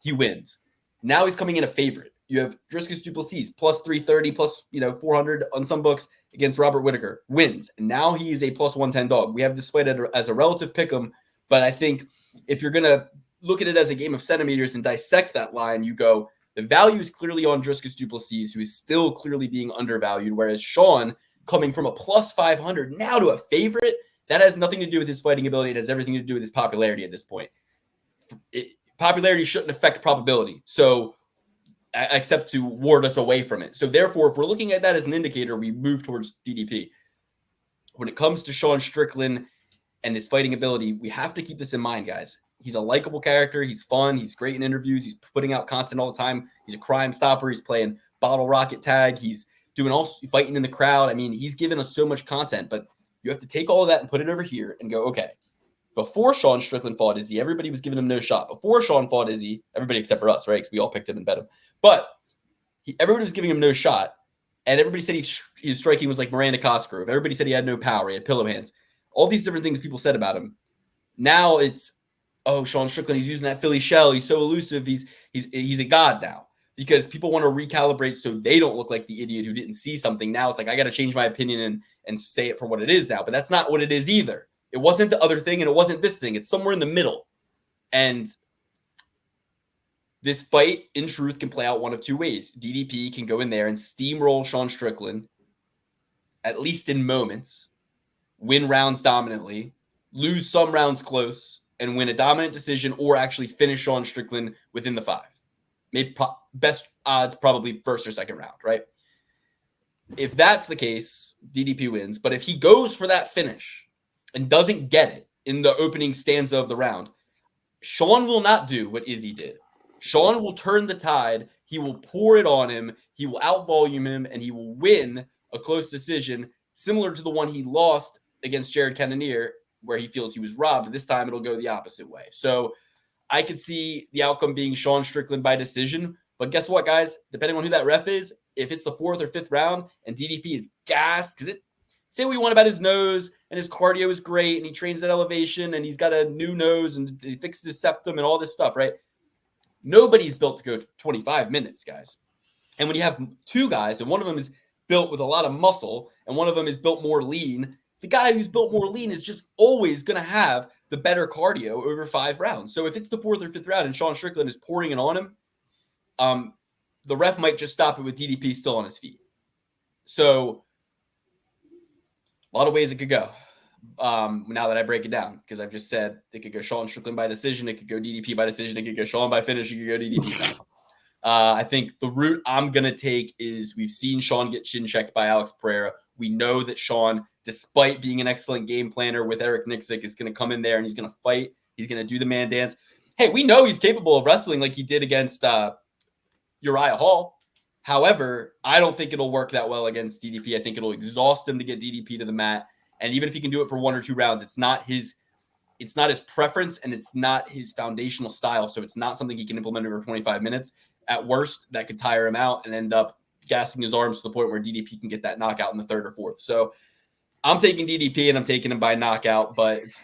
He wins. Now he's coming in a favorite. You have Dricus du Plessis, plus 330, plus 400 on some books against Robert Whittaker. Wins. And now he is a plus 110 dog. We have this fight as a relative pick'em, but I think if you're going to look at it as a game of centimeters and dissect that line, you go, the value is clearly on Dricus du Plessis, who is still clearly being undervalued, whereas Sean, coming from a plus 500 now to a favorite, that has nothing to do with his fighting ability. It has everything to do with his popularity at this point. Popularity shouldn't affect probability, so except to ward us away from it. So therefore, if we're looking at that as an indicator, we move towards DDP. When it comes to Sean Strickland and his fighting ability, we have to keep this in mind, guys. He's a likable character. He's fun. He's great in interviews. He's putting out content all the time. He's a crime stopper. He's playing bottle rocket tag. He's doing all fighting in the crowd. I mean, he's given us so much content, but you have to take all of that and put it over here and go, okay, before Sean Strickland fought Izzy, everybody was giving him no shot. Before Sean fought Izzy, everybody except for us, right? Because we all picked him and bet him. But everybody was giving him no shot, and everybody said his striking was like Miranda Cosgrove. Everybody said he had no power. He had pillow hands. All these different things people said about him. Now it's, oh, Sean Strickland, he's using that Philly shell. He's so elusive. He's a god now because people want to recalibrate so they don't look like the idiot who didn't see something. Now it's like, I got to change my opinion and say it for what it is now. But that's not what it is either. It wasn't the other thing and it wasn't this thing. It's somewhere in the middle. And this fight, in truth, can play out one of two ways. DDP can go in there and steamroll Sean Strickland, at least in moments, win rounds dominantly, lose some rounds close, and win a dominant decision or actually finish Sean Strickland within the 5. Maybe best odds, probably first or second round, right? If that's the case, DDP wins. But if he goes for that finish and doesn't get it in the opening stanza of the round, Sean will not do what Izzy did. Sean will turn the tide. he will pour it on him, he will outvolume him, and he will win a close decision similar to the one he lost against Jared Cannonier, where he feels he was robbed. This time it'll go the opposite way. So I could see the outcome being Sean Strickland by decision. But guess what, guys? Depending on who that ref is, if it's the 4th or 5th round and DDP is gassed, because say what you want about his nose and his cardio is great and he trains at elevation and he's got a new nose and he fixes his septum and all this stuff, right? Nobody's built to go 25 minutes, guys. And when you have two guys and one of them is built with a lot of muscle and one of them is built more lean, the guy who's built more lean is just always going to have the better cardio over 5 rounds. So if it's the 4th or 5th round and Sean Strickland is pouring it on him, the ref might just stop it with DDP still on his feet. So a lot of ways it could go. Now that I break it down, because I've just said it could go Sean Strickland by decision, it could go DDP by decision, it could go Sean by finish, it could go DDP. I think the route I'm going to take is we've seen Sean get chin checked by Alex Pereira. We know that Sean, despite being an excellent game planner with Eric Nixick, is going to come in there and he's going to fight. He's going to do the man dance. Hey, we know he's capable of wrestling like he did against Uriah Hall. However, I don't think it'll work that well against DDP. I think it'll exhaust him to get DDP to the mat. And even if he can do it for 1 or 2 rounds, it's not his preference and it's not his foundational style. So it's not something he can implement over 25 minutes. At worst, that could tire him out and end up gassing his arms to the point where DDP can get that knockout in the 3rd or 4th. So I'm taking DDP and I'm taking him by knockout, but it's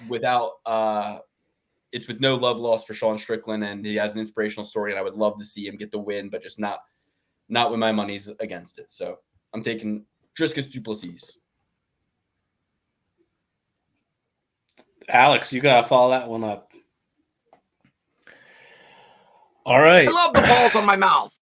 with no love lost for Sean Strickland, and he has an inspirational story, and I would love to see him get the win, but just not when my money's against it. So I'm taking Dricus du Plessis. Alex, you gotta follow that one up. All right. I love the balls on my mouth.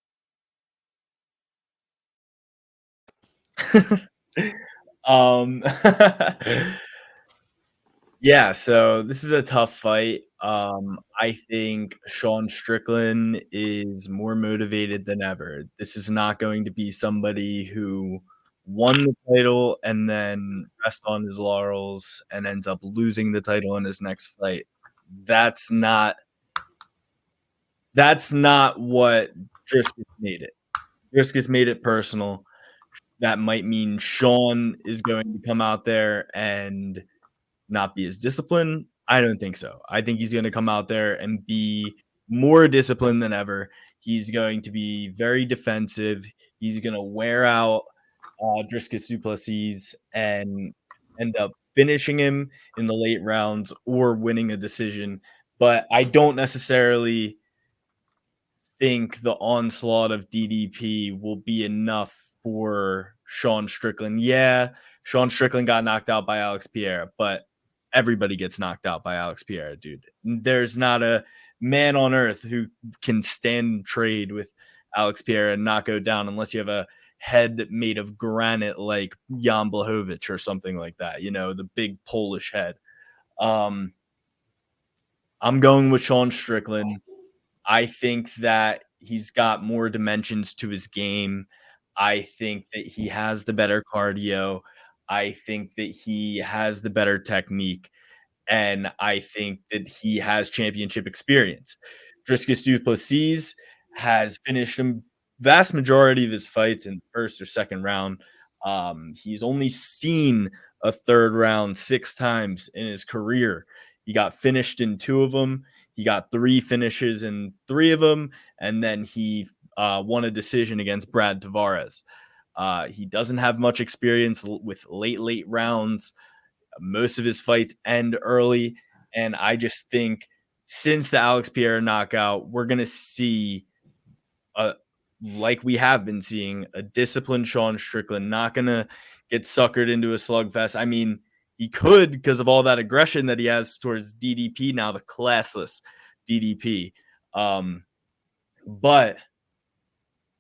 Yeah, so this is a tough fight. I think Sean Strickland is more motivated than ever. This is not going to be somebody who won the title and then rests on his laurels and ends up losing the title in his next fight. That's not what Dricus made it. Dricus made it personal. That might mean Sean is going to come out there and not be as disciplined. I don't think so. I think he's going to come out there and be more disciplined than ever. He's going to be very defensive. He's going to wear out Dricus du Plessis and end up finishing him in the late rounds or winning a decision. But I don't necessarily think the onslaught of DDP will be enough for Sean Strickland. Yeah, Sean Strickland got knocked out by Alex Pereira, but everybody gets knocked out by Alex Pereira, dude. There's not a man on earth who can stand and trade with Alex Pereira and not go down unless you have a head made of granite like Jan Blachowicz or something like that, the big Polish head. I'm going with Sean Strickland. I think that he's got more dimensions to his game. I think that he has the better cardio. I think that he has the better technique. And I think that he has championship experience. Dricus du Plessis has finished a vast majority of his fights in the 1st or 2nd round. He's only seen a 3rd round 6 times in his career. He got finished in 2 of them. He got 3 finishes in 3 of them. And then he won a decision against Brad Tavares. He doesn't have much experience with late rounds. Most of his fights end early. And I just think since the Alex Pereira knockout, we're going to see, like we have been seeing, a disciplined Sean Strickland, not going to get suckered into a slugfest. I mean, he could because of all that aggression that he has towards DDP now, the classless DDP. But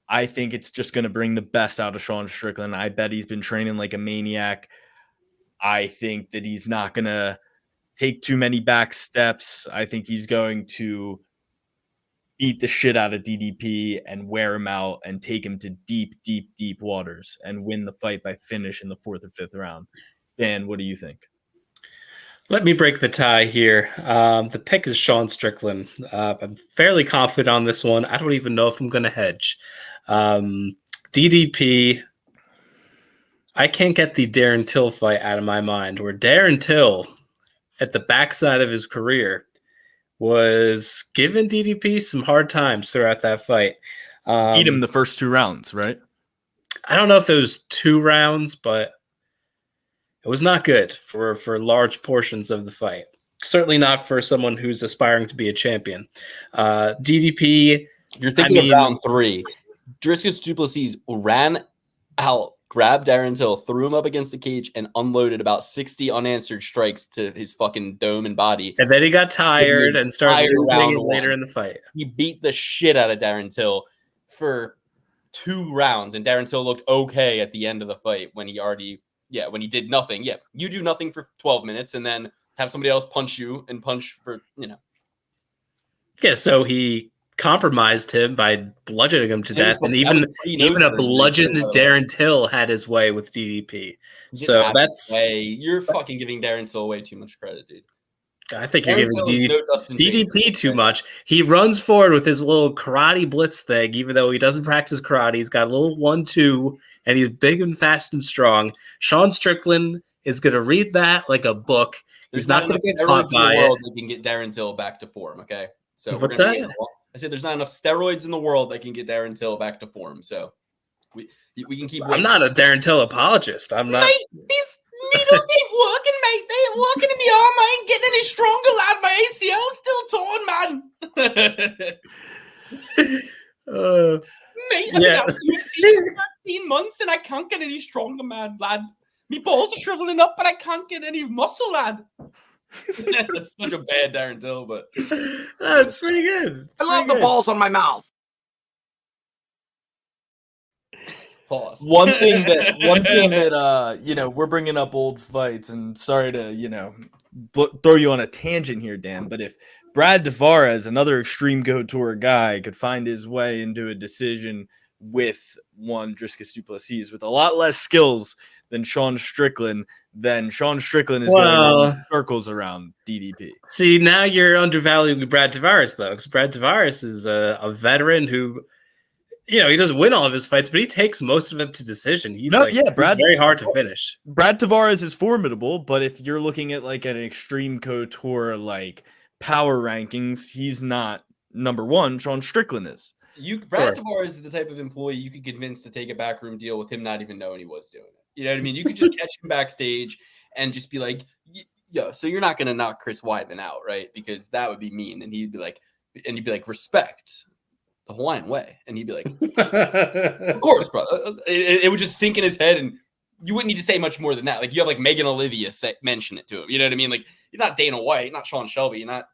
I think it's just going to bring the best out of Sean Strickland. I bet he's been training like a maniac. I think that he's not going to take too many back steps. I think he's going to beat the shit out of DDP and wear him out and take him to deep, deep, deep waters and win the fight by finish in the 4th or 5th round. Dan, what do you think? Let me break the tie here. The pick is Sean Strickland. I'm fairly confident on this one. I don't even know if I'm going to hedge. DDP, I can't get the Darren Till fight out of my mind, where Darren Till, at the backside of his career, was giving DDP some hard times throughout that fight. Beat him the first 2 rounds, right? I don't know if it was 2 rounds, but it was not good for large portions of the fight. Certainly not for someone who's aspiring to be a champion. DDP. You're thinking of round 3. Dricus du Plessis ran out, grabbed Darren Till, threw him up against the cage, and unloaded about 60 unanswered strikes to his fucking dome and body. And then he got tired and started losing later in the fight. He beat the shit out of Darren Till for 2 rounds, and Darren Till looked okay at the end of the fight when he did nothing. Yeah, you do nothing for 12 minutes and then have somebody else punch you and punch for, Yeah, so he compromised him by bludgeoning him to death, and even a bludgeoned Darren Till had his way with DDP. So that's you're fucking giving Darren Till way too much credit, dude. I think you're giving DDP too much. He runs forward with his little karate blitz thing, even though he doesn't practice karate. He's got a little 1-2, and he's big and fast and strong. Sean Strickland is going to read that like a book. He's not going to get caught by it. That can get Darren Till back to form, okay? So what's that? I said there's not enough steroids in the world that can get Darren Till back to form. So we can keep. I'm not a Darren Till apologist. I'm not. Mate, these needles ain't working, mate. They ain't working in my arm. I ain't getting any stronger, lad. My ACL is still torn, man. Mate, I've been out of UFC for 13 months and I can't get any stronger, man, lad. Me balls are shriveling up, but I can't get any muscle, lad. That's such a bad Darren Till, but that's pretty good. I love the balls on my mouth. Pause. One thing that we're bringing up old fights, and sorry to throw you on a tangent here, Dan, but if Brad Tavares, another Extreme Go Tour guy, could find his way into a decision with one Dricus du Plessis with a lot less skills than Sean Strickland, then Sean Strickland is going to run circles around DDP. See, now you're undervaluing Brad Tavares, though, because Brad Tavares is a veteran who, he doesn't win all of his fights, but he takes most of them to decision. He's very hard to finish. Brad Tavares is formidable, but if you're looking at like an Extreme Couture like power rankings, he's not number 1. Sean Strickland is. Brad Tavares is the type of employee you could convince to take a backroom deal with him not even knowing he was doing it. You know what I mean? You could just catch him backstage and just be like, yo, so you're not going to knock Chris Weidman out, right? Because that would be mean. And you'd be like, respect the Hawaiian way. And he'd be like, of course, bro. It would just sink in his head, and you wouldn't need to say much more than that. Like, you have like Megan Olivia mention it to him. You know what I mean? Like, you're not Dana White, not Sean Shelby, you're not,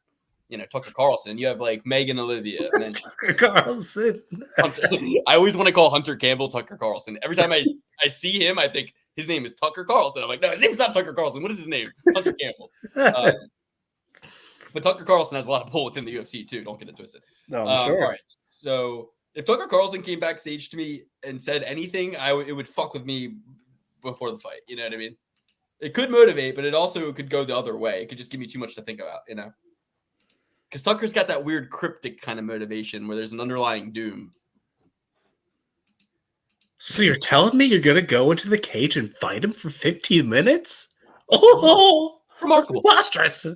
Tucker Carlson. You have like Megan Olivia. And then Tucker Carlson. I always want to call Hunter Campbell Tucker Carlson. Every time I see him, I think his name is Tucker Carlson. I'm like, no, his name's not Tucker Carlson. What is his name? Hunter Campbell. But Tucker Carlson has a lot of pull within the UFC too. Don't get it twisted. No, I'm sure. All right. So if Tucker Carlson came backstage to me and said anything, it would fuck with me before the fight. You know what I mean? It could motivate, but it also could go the other way. It could just give me too much to think about, Because Tucker's got that weird cryptic kind of motivation where there's an underlying doom. So you're telling me you're going to go into the cage and fight him for 15 minutes? Oh, remarkable. Preposterous.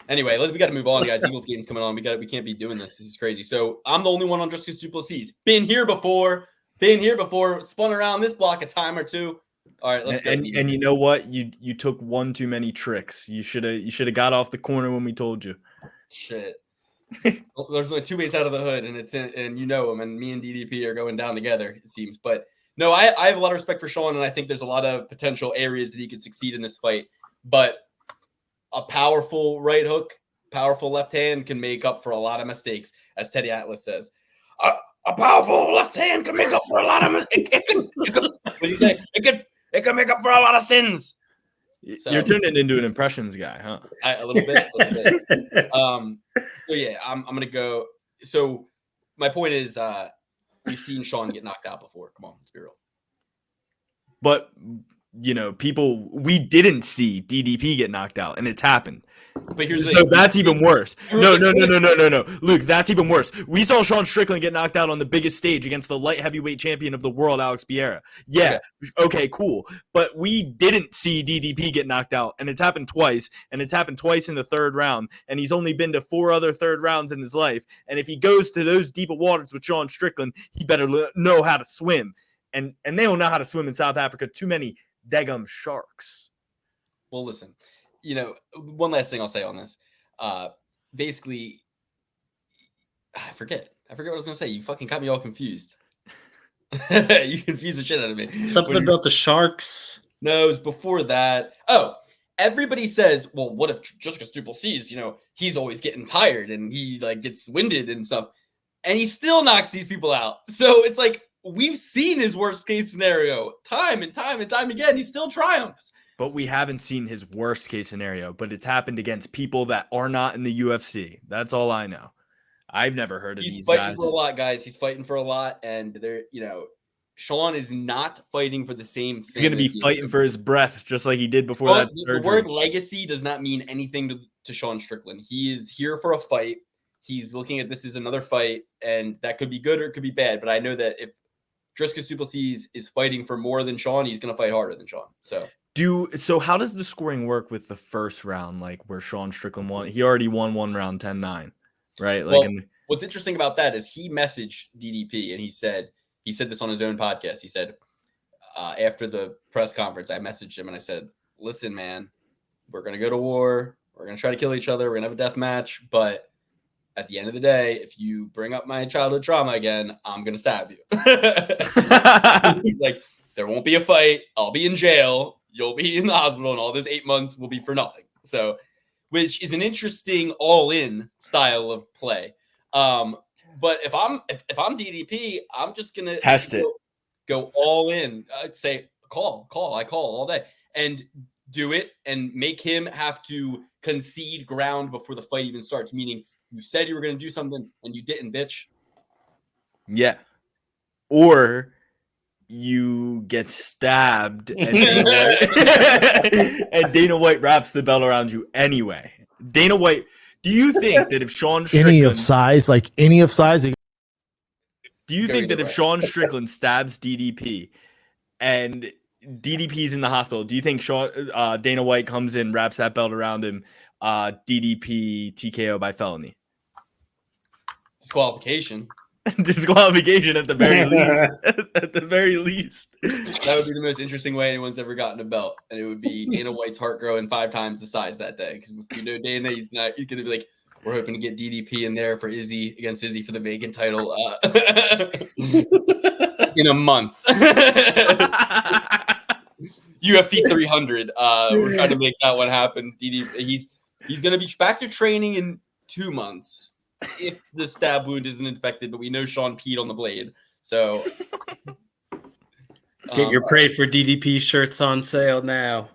Anyway, we got to move on, guys. Eagles game's coming on. We can't be doing this. This is crazy. So I'm the only one on Dricus du Plessis. Been here before. Spun around this block a time or two. All right, let's go. And you know what? You took one too many tricks. You should have got off the corner when we told you. Shit. There's only 2 ways out of the hood, and and you know him, and me and DDP are going down together, it seems. But no, I have a lot of respect for Sean, and I think there's a lot of potential areas that he could succeed in this fight. But a powerful right hook, powerful left hand can make up for a lot of mistakes, as Teddy Atlas says. A powerful left hand can make up for a lot of mistakes. What does he say? It can make up for a lot of sins. So, you're turning into an impressions guy, huh? A little bit. So yeah, I'm gonna go. So my point is, we've seen Sean get knocked out before. Come on, let's be real. But we didn't see DDP get knocked out, and it's happened. But here's So that's even worse. No. Luke, that's even worse. We saw Sean Strickland get knocked out on the biggest stage against the light heavyweight champion of the world, Alex Pereira. Yeah, okay, cool. But we didn't see DDP get knocked out, and it's happened twice, and it's happened twice in the third round, and he's only been to 4 other third rounds in his life. And if he goes to those deeper waters with Sean Strickland, he better know how to swim. And they don't know how to swim in South Africa. Too many daggum sharks. Well, listen. One last thing I'll say on this. Basically, I forget what I was gonna say. You fucking got me all confused. You confused the shit out of me. Something about the sharks. No, it was before that. Oh, everybody says, well, what if just because Plessis, he's always getting tired and he gets winded and stuff, and he still knocks these people out. So it's like we've seen his worst case scenario time and time and time again. He still triumphs. But we haven't seen his worst case scenario, but it's happened against people that are not in the UFC. That's all I know. I've never heard of these guys. He's fighting for a lot, guys. He's fighting for a lot. And they're, Sean is not fighting for the same thing. He's going to be fighting for his breath, just like he did before that surgery. The word legacy does not mean anything to Sean Strickland. He is here for a fight. He's looking at this as another fight, and that could be good or it could be bad. But I know that if Dricus du Plessis is fighting for more than Sean, he's going to fight harder than Sean. So how does the scoring work with the first round, where Sean Strickland won? He already won one round 10-9, right? What's interesting about that is he messaged DDP and he said this on his own podcast. He said, after the press conference, I messaged him and I said, listen, man, we're going to go to war. We're going to try to kill each other. We're going to have a death match. But at the end of the day, if you bring up my childhood trauma again, I'm going to stab you. He's like, there won't be a fight. I'll be in jail. You'll be in the hospital, and all this 8 months will be for nothing. So, which is an interesting all-in style of play. But if I'm DDP, I'm just gonna test it, go all in. I'd say call. I call all day and do it, and make him have to concede ground before the fight even starts. Meaning, you said you were gonna do something and you didn't, bitch. Yeah, or you get stabbed and Dana White wraps the belt around you anyway. Dana White, do you think that if Sean Strickland... Any of size? Do you think that if Sean Strickland stabs DDP and DDP's in the hospital, do you think Dana White comes in, wraps that belt around him, DDP TKO by felony? Disqualification. Disqualification at the very least. At the very least. That would be the most interesting way anyone's ever gotten a belt. And it would be Dana White's heart growing 5 times the size that day. Because Dana, he's going to be like, we're hoping to get DDP in there for against Izzy for the vacant title in a month. UFC 300. We're trying to make that one happen. He's going to be back to training in 2 months. If the stab wound isn't infected, but we know Sean peed on the blade. So get your Pray for DDP shirts on sale now.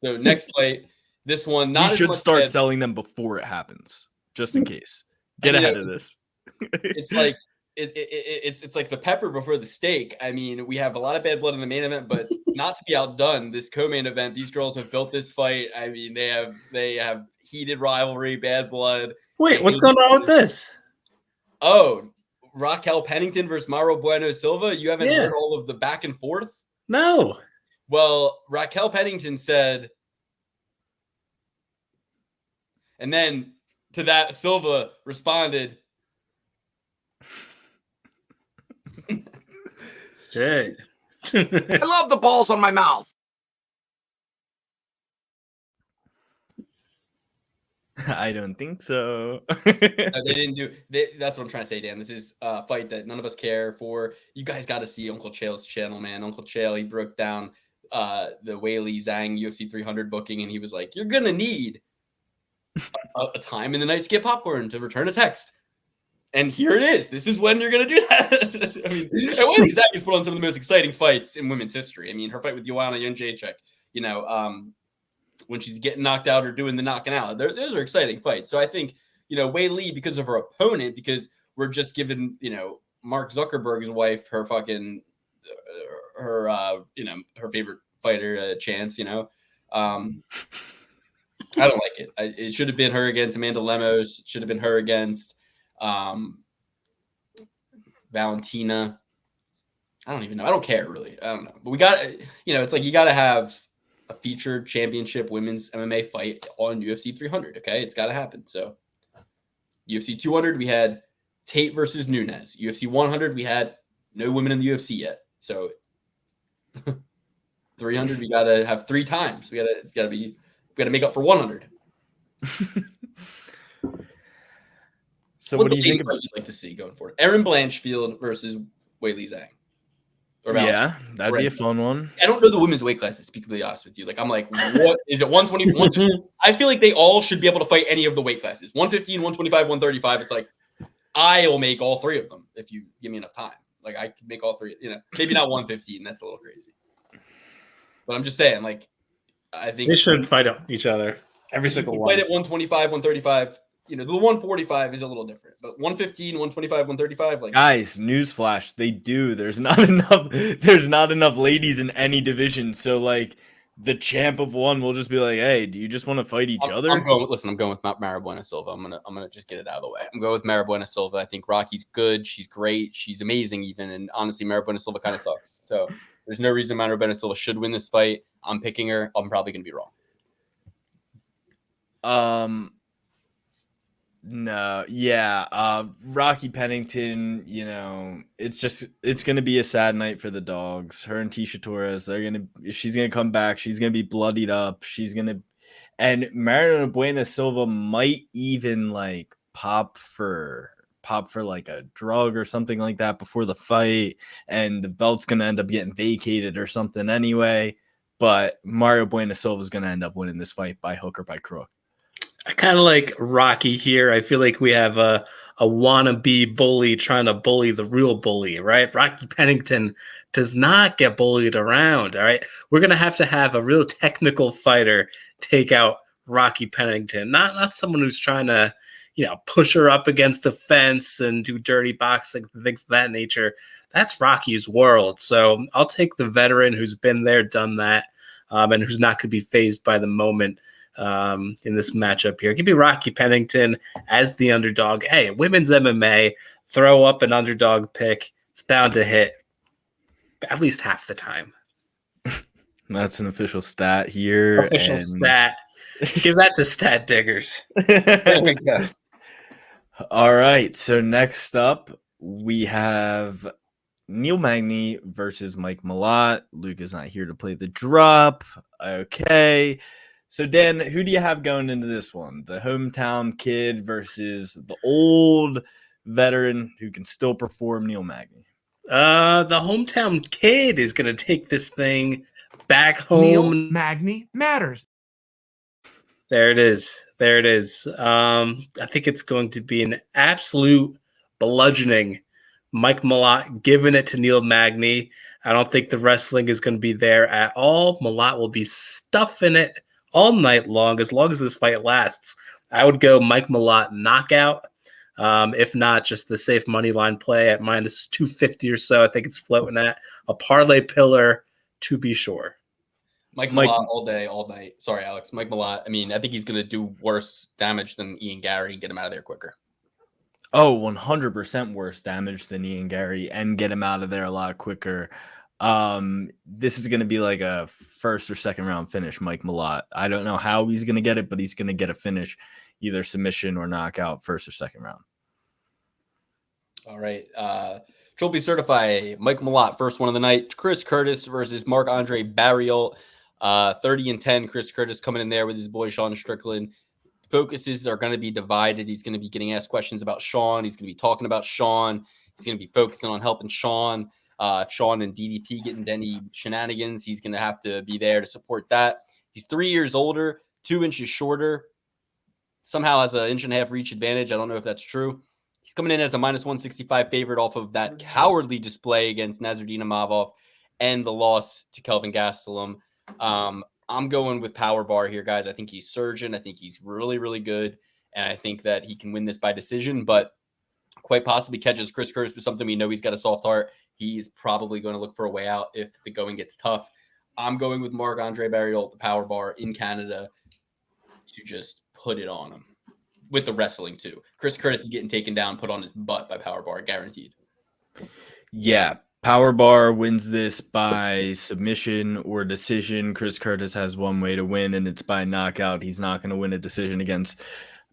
So next fight, this one not. You should start selling them before it happens, just in case. Get ahead of this. It's like it's like the pepper before the steak. I mean, we have a lot of bad blood in the main event, but not to be outdone, this co-main event, these girls have built this fight. I mean, they have heated rivalry, bad blood. Wait, what's going on with this? Oh, Raquel Pennington versus Mallot Bueno Silva. You haven't heard all of the back and forth? No. Well, Raquel Pennington said, and then to that, Silva responded, Shit. I love the balls on my mouth. I don't think so. They didn't do. That's what I'm trying to say, Dan. This is a fight that none of us care for. You guys got to see Uncle Chael's channel, man. Uncle Chael, he broke down the Weili Zhang UFC 300 booking, and he was like, "You're gonna need a time in the night to get popcorn to return a text." And here it is. This is when you're gonna do that. I mean, Weili Zhang has put on some of the most exciting fights in women's history. I mean, her fight with Joanna Jędrzejczyk, when she's getting knocked out or doing the knocking out. Those are exciting fights. So I think, Weili, because of her opponent, because we're just giving, Mark Zuckerberg's wife her fucking, her favorite fighter a chance, I don't like it. It should have been her against Amanda Lemos. It should have been her against Valentina. I don't even know. I don't care, really. I don't know. But we got, it's like you got to have a featured championship women's MMA fight on UFC 300, okay? It's got to happen. So UFC 200, we had Tate versus Nunes. UFC 100, we had no women in the UFC yet. So 300, we got to have 3 times. We got to make up for 100. So what do you think about you'd like to see going forward? Erin Blanchfield versus Weili Zhang. Yeah, that'd be a fun one. I don't know the women's weight classes, to be completely honest with you. Like, I'm like, what is it? 120? I feel like they all should be able to fight any of the weight classes. 115, 125, 135. It's like, I'll make all 3 of them if you give me enough time. Like, I could make all 3, maybe not 115. That's a little crazy. But I'm just saying, like, I think they should fight each other. Every single one. Fight at 125, 135. The 145 is a little different, but 115, 125, 135. Like, guys, newsflash, they do. There's not enough ladies in any division. So like the champ of one will just be like, hey, do you just want to fight each other? I'm going with Mara Bueno Silva. I'm gonna just get it out of the way. I'm going with Mara Bueno Silva. I think Rocky's good. She's great. She's amazing even. And honestly, Mara Bueno Silva kind of sucks. So there's no reason Mara Bueno Silva should win this fight. I'm picking her. I'm probably gonna be wrong. No, yeah. Rocky Pennington, it's gonna be a sad night for the dogs. Her and Tisha Torres, she's gonna come back, she's gonna be bloodied up, and Mariana Buena Silva might even like pop for like a drug or something like that before the fight, and the belt's gonna end up getting vacated or something anyway. But Mario Buena Silva is gonna end up winning this fight by hook or by crook. I kind of like Rocky here. I feel like we have a wannabe bully trying to bully the real bully, right? Rocky Pennington does not get bullied around, all right? We're going to have a real technical fighter take out Rocky Pennington, not someone who's trying to, push her up against the fence and do dirty boxing, things of that nature. That's Rocky's world. So I'll take the veteran who's been there, done that, and who's not going to be fazed by the moment. In this matchup here. Give me Rocky Pennington as the underdog. Hey, women's MMA, throw up an underdog pick. It's bound to hit at least half the time. That's an official stat here. Official stat. Give that to Stat Diggers. There we go. All right. So next up, we have Neil Magny versus Mike Mallot. Luke is not here to play the drop. Okay. So, Dan, who do you have going into this one? The hometown kid versus the old veteran who can still perform, Neil Magny? The hometown kid is going to take this thing back home. Neil Magny matters. There it is. I think it's going to be an absolute bludgeoning. Mike Mallot giving it to Neil Magny. I don't think the wrestling is going to be there at all. Mallot will be stuffing it all night long as this fight lasts. I would go Mike Mallot knockout. If not, just the safe money line play at minus 250 or so. I think it's floating at a parlay pillar to be sure. Mike Mallot all day, all night. Sorry, Alex. Mike Mallot. I mean, I think he's going to do worse damage than Ian Gary and get him out of there quicker. Oh, 100% worse damage than Ian Gary and get him out of there a lot quicker. This is going to be like a first or second round finish, Mike Mallot. I don't know how he's going to get it, but he's going to get a finish, either submission or knockout, first or second round. All right. Trophy certify Mike Mallot, first one of the night. Chris Curtis versus Marc-Andre Barriault. 30-10. Chris Curtis coming in there with his boy Sean Strickland. Focuses are going to be divided. He's going to be getting asked questions about Sean. He's going to be talking about Sean. He's going to be focusing on helping Sean. If Sean and DDP get into any shenanigans, he's going to have to be there to support that. He's 3 years older, 2 inches shorter, somehow has an 1.5 inch reach advantage. I don't know if that's true. He's coming in as a minus 165 favorite off of that cowardly display against Nasruddin Imavov and the loss to Kelvin Gastelum. I'm going with Power Bar here, guys. I think he's surging. I think he's really, really good. And I think that he can win this by decision, but quite possibly catches Chris Curtis with something. We know he's got a soft heart. He's probably going to look for a way out if the going gets tough. I'm going with Marc-Andre Barriault, the power bar in Canada, to just put it on him. With the wrestling, too. Chris Curtis is getting taken down, put on his butt by power bar, guaranteed. Yeah, power bar wins this by submission or decision. Chris Curtis has one way to win, and it's by knockout. He's not going to win a decision against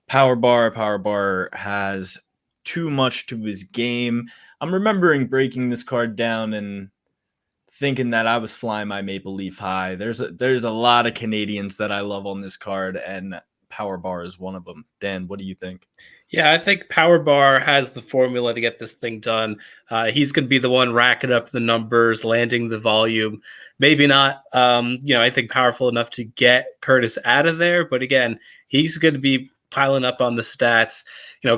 power bar. Power bar has too much to his game. I'm remembering breaking this card down and thinking that I was flying my Maple Leaf high. There's a lot of Canadians that I love on this card, and power bar is one of them. Dan, what do you think? Yeah, I think Power Bar has the formula to get this thing done. He's going to be the one racking up the numbers, landing the volume. Maybe not, I think powerful enough to get Curtis out of there. But again, he's going to be piling up on the stats.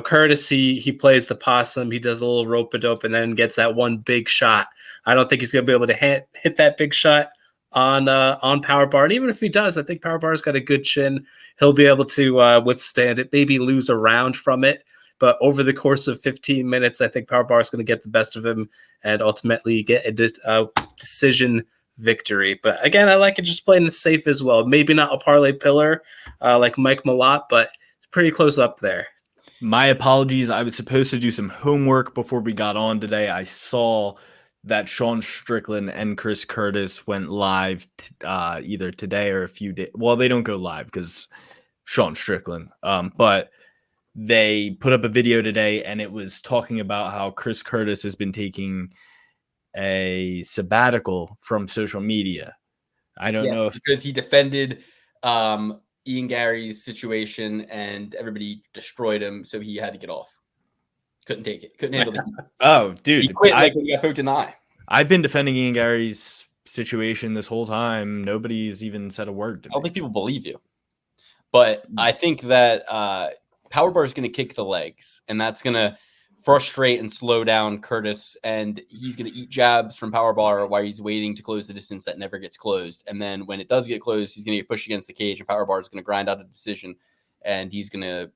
Curtis, he plays the possum. He does a little rope-a-dope and then gets that one big shot. I don't think he's going to be able to hit that big shot on Power Bar. And even if he does, I think Power Bar's got a good chin. He'll be able to withstand it, maybe lose a round from it. But over the course of 15 minutes, I think Power Bar is going to get the best of him and ultimately get a decision victory. But again, I like it just playing it safe as well. Maybe not a parlay pillar like Mike Mallot, but pretty close up there. My apologies. I was supposed to do some homework before we got on today. I saw that Sean Strickland and Chris Curtis went live either today or a few days. Well, they don't go live because Sean Strickland, but they put up a video today and it was talking about how Chris Curtis has been taking a sabbatical from social media. I don't know if because he defended Ian Gary's situation and everybody destroyed him, so he had to get off. Couldn't take it. Couldn't handle it. Oh, dude. He quit when he got poked in the eye. I've been defending Ian Gary's situation this whole time. Nobody's even said a word to me. I don't think people believe you. But I think that Power Bar is going to kick the legs, and that's going to frustrate and slow down Curtis, and he's going to eat jabs from Power Bar while he's waiting to close the distance that never gets closed. And then when it does get closed, he's going to get pushed against the cage, and Power Bar is going to grind out a decision, and he's going to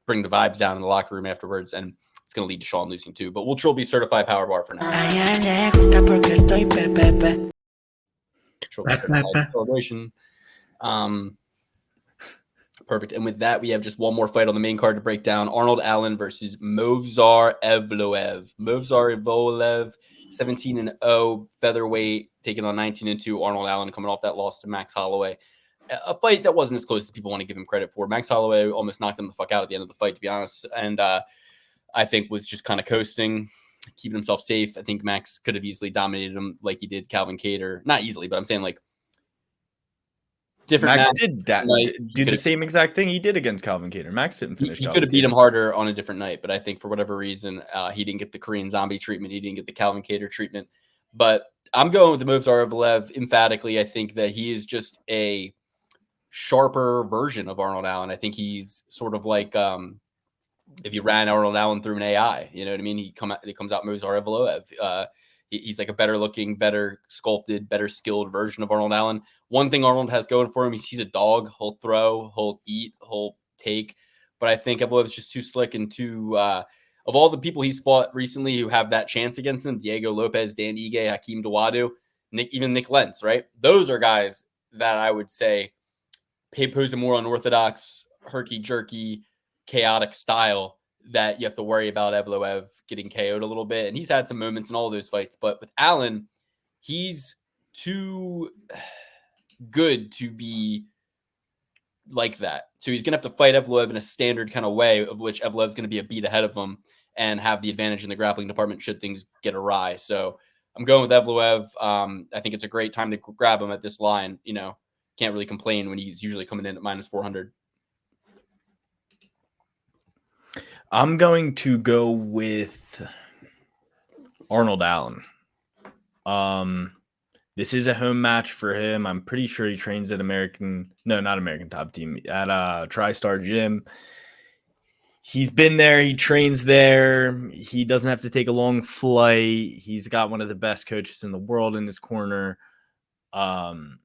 bring the vibes down in the locker room afterwards, and it's going to lead to Sean losing too. But we'll be certified Power Bar for now. Celebration. Perfect. And with that, we have just one more fight on the main card to break down. Arnold Allen versus Movsar Evloev. Movsar Evloev, 17-0 featherweight, taking on 19-2. Arnold Allen coming off that loss to Max Holloway. A fight that wasn't as close as people want to give him credit for. Max Holloway almost knocked him the fuck out at the end of the fight, to be honest. And I think was just kind of coasting, keeping himself safe. I think Max could have easily dominated him like he did Calvin Kattar. Not easily, but I'm saying like different. Max match, did that. Do the same exact thing he did against Calvin Kattar. Max didn't finish. He could have beat him harder on a different night, but I think for whatever reason, he didn't get the Korean Zombie treatment. He didn't get the Calvin Kattar treatment. But I'm going with the Movsar Evloev emphatically. I think that he is just a sharper version of Arnold Allen. I think he's sort of like if you ran Arnold Allen through an AI, you know what I mean? He comes out Movsar Evloev. He's like a better looking, better sculpted, better skilled version of Arnold Allen. One thing Arnold has going for him is he's a dog. He'll throw, he'll eat, he'll take. But I think Evloev is just too slick and too of all the people he's fought recently who have that chance against him, Diego Lopez, Dan Ige, Hakeem Dawadu, Nick Lentz, right? Those are guys that I would say pose a more unorthodox, herky-jerky, chaotic style that you have to worry about Evloev getting KO'd a little bit. And he's had some moments in all those fights. But with Allen, he's too good to be like that. So he's going to have to fight Evloev in a standard kind of way, of which Evloev's going to be a beat ahead of him and have the advantage in the grappling department should things get awry. So I'm going with Evloev. I think it's a great time to grab him at this line. You know, can't really complain when he's usually coming in at minus 400. I'm going to go with Arnold Allen. This is a home match for him. I'm pretty sure he trains at not American Top Team, at TriStar Gym. He's been there. He trains there. He doesn't have to take a long flight. He's got one of the best coaches in the world in his corner. And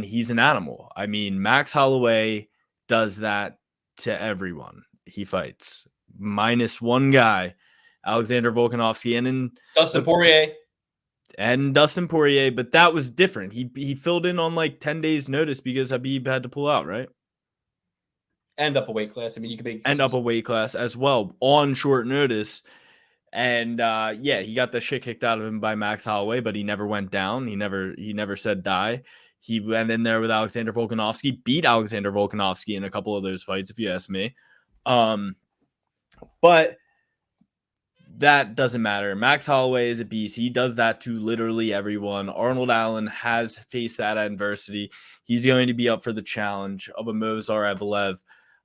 he's an animal. I mean, Max Holloway does that to everyone he fights. Minus one guy, Alexander Volkanovski, and then Dustin Poirier. and Dustin Poirier, but that was different. He filled in on like 10 days notice because Habib had to pull out, right? End up a weight class. I mean, you could make End up a weight class as well on short notice. And yeah, he got the shit kicked out of him by Max Holloway, but he never went down. He never said die. He went in there with Alexander Volkanovski, beat Alexander Volkanovski in a couple of those fights, if you ask me. But that doesn't matter. Max Holloway is a beast. He does that to literally everyone. Arnold Allen has faced that adversity. He's going to be up for the challenge of a Movsar Evloev.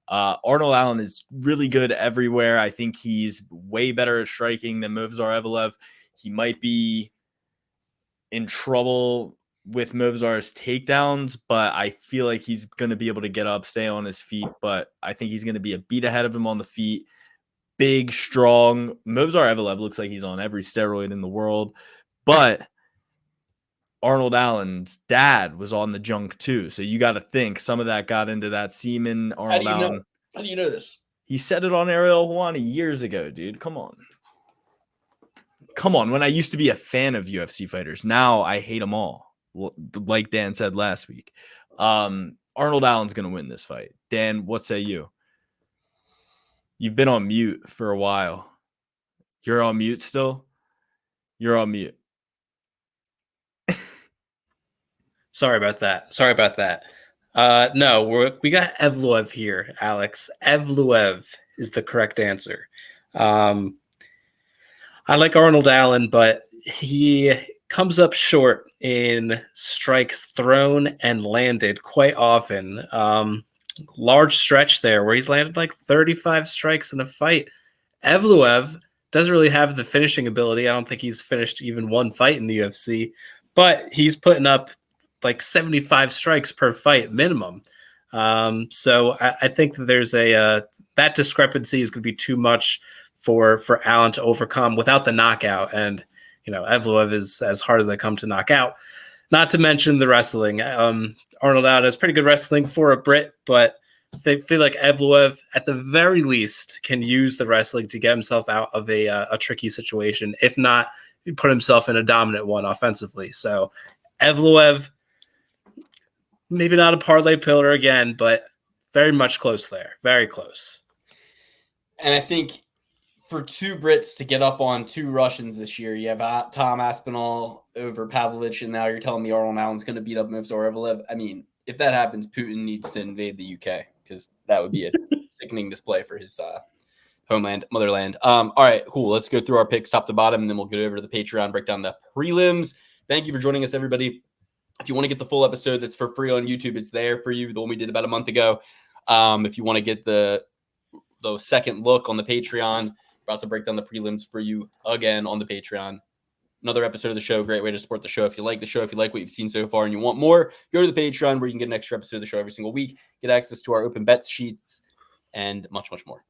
Arnold Allen is really good everywhere. I think he's way better at striking than Movsar Evloev. He might be in trouble with Movsar's takedowns, but I feel like he's going to be able to get up, stay on his feet. But I think he's going to be a beat ahead of him on the feet. Big, strong. Movsar Evloev looks like he's on every steroid in the world, but Arnold Allen's dad was on the junk too. So you got to think some of that got into that semen. Arnold Allen. How do you know this? He said it on Ariel Helwani years ago, dude. Come on. When I used to be a fan of UFC fighters, now I hate them all. Like Dan said last week. Arnold Allen's going to win this fight. Dan, what say you? You've been on mute for a while. You're on mute still? You're on mute. Sorry about that. No, we got Evloev here, Alex. Evloev is the correct answer. I like Arnold Allen, but he comes up short in strikes thrown and landed quite often. Large stretch there where he's landed like 35 strikes in a fight. Evloev doesn't really have the finishing ability. I don't think he's finished even one fight in the UFC, but he's putting up like 75 strikes per fight minimum. So I think that there's that discrepancy is going to be too much for Allen to overcome without the knockout. And, Evloev is as hard as they come to knock out. Not to mention the wrestling. Arnold Allen has pretty good wrestling for a Brit, but they feel like Evloev, at the very least, can use the wrestling to get himself out of a tricky situation. If not, put himself in a dominant one offensively. So Evloev, maybe not a parlay pillar again, but very much close there. Very close. And I think for two Brits to get up on two Russians this year, you have Tom Aspinall over Pavlovich, and now you're telling me Arnold Allen's going to beat up Movsar Evloev. I mean, if that happens, Putin needs to invade the UK because that would be a sickening display for his motherland. All right, cool. Let's go through our picks top to bottom, and then we'll get over to the Patreon, break down the prelims. Thank you for joining us, everybody. If you want to get the full episode that's for free on YouTube, it's there for you, the one we did about a month ago. If you want to get the second look on the Patreon, about to break down the prelims for you again on the Patreon. Another episode of the show, great way to support the show. If you like the show, if you like what you've seen so far and you want more, go to the Patreon where you can get an extra episode of the show every single week, get access to our open bets sheets, and much, much more.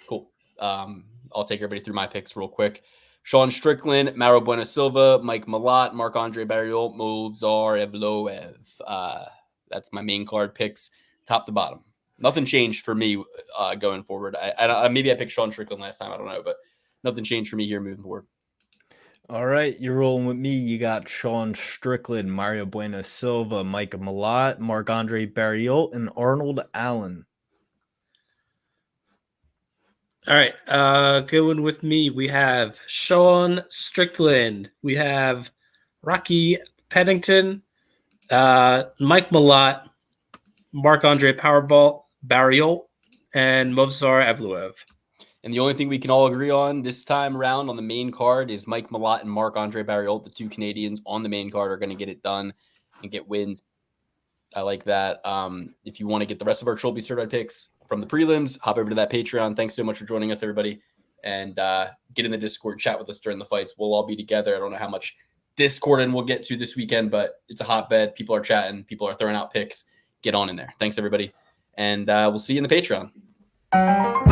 Cool. I'll take everybody through my picks real quick. Sean Strickland, Mauro Bueno Silva, Mike Mallot, Marc-Andre Barriault, Movsar Evloev. That's my main card picks, top to bottom. Nothing changed for me going forward. Maybe I picked Sean Strickland last time. I don't know, but nothing changed for me here moving forward. All right, you're rolling with me. You got Sean Strickland, Mario Bueno Silva, Mike Mallot, Marc-Andre Barriault, and Arnold Allen. All right, going with me, we have Sean Strickland. We have Rocky Pennington, Mike Mallot, Marc-Andre Barriault, and Movsar Evloev. And the only thing we can all agree on this time around on the main card is Mike Mallot and Marc-Andre Barriault, the two Canadians on the main card, are going to get it done and get wins. I like that. If you want to get the rest of our Trilby certified picks from the prelims, hop over to that Patreon. Thanks so much for joining us, everybody. And get in the Discord, chat with us during the fights. We'll all be together. I don't know how much Discord we'll get to this weekend, but it's a hotbed. People are chatting. People are throwing out picks. Get on in there. Thanks, everybody. And we'll see you in the Patreon.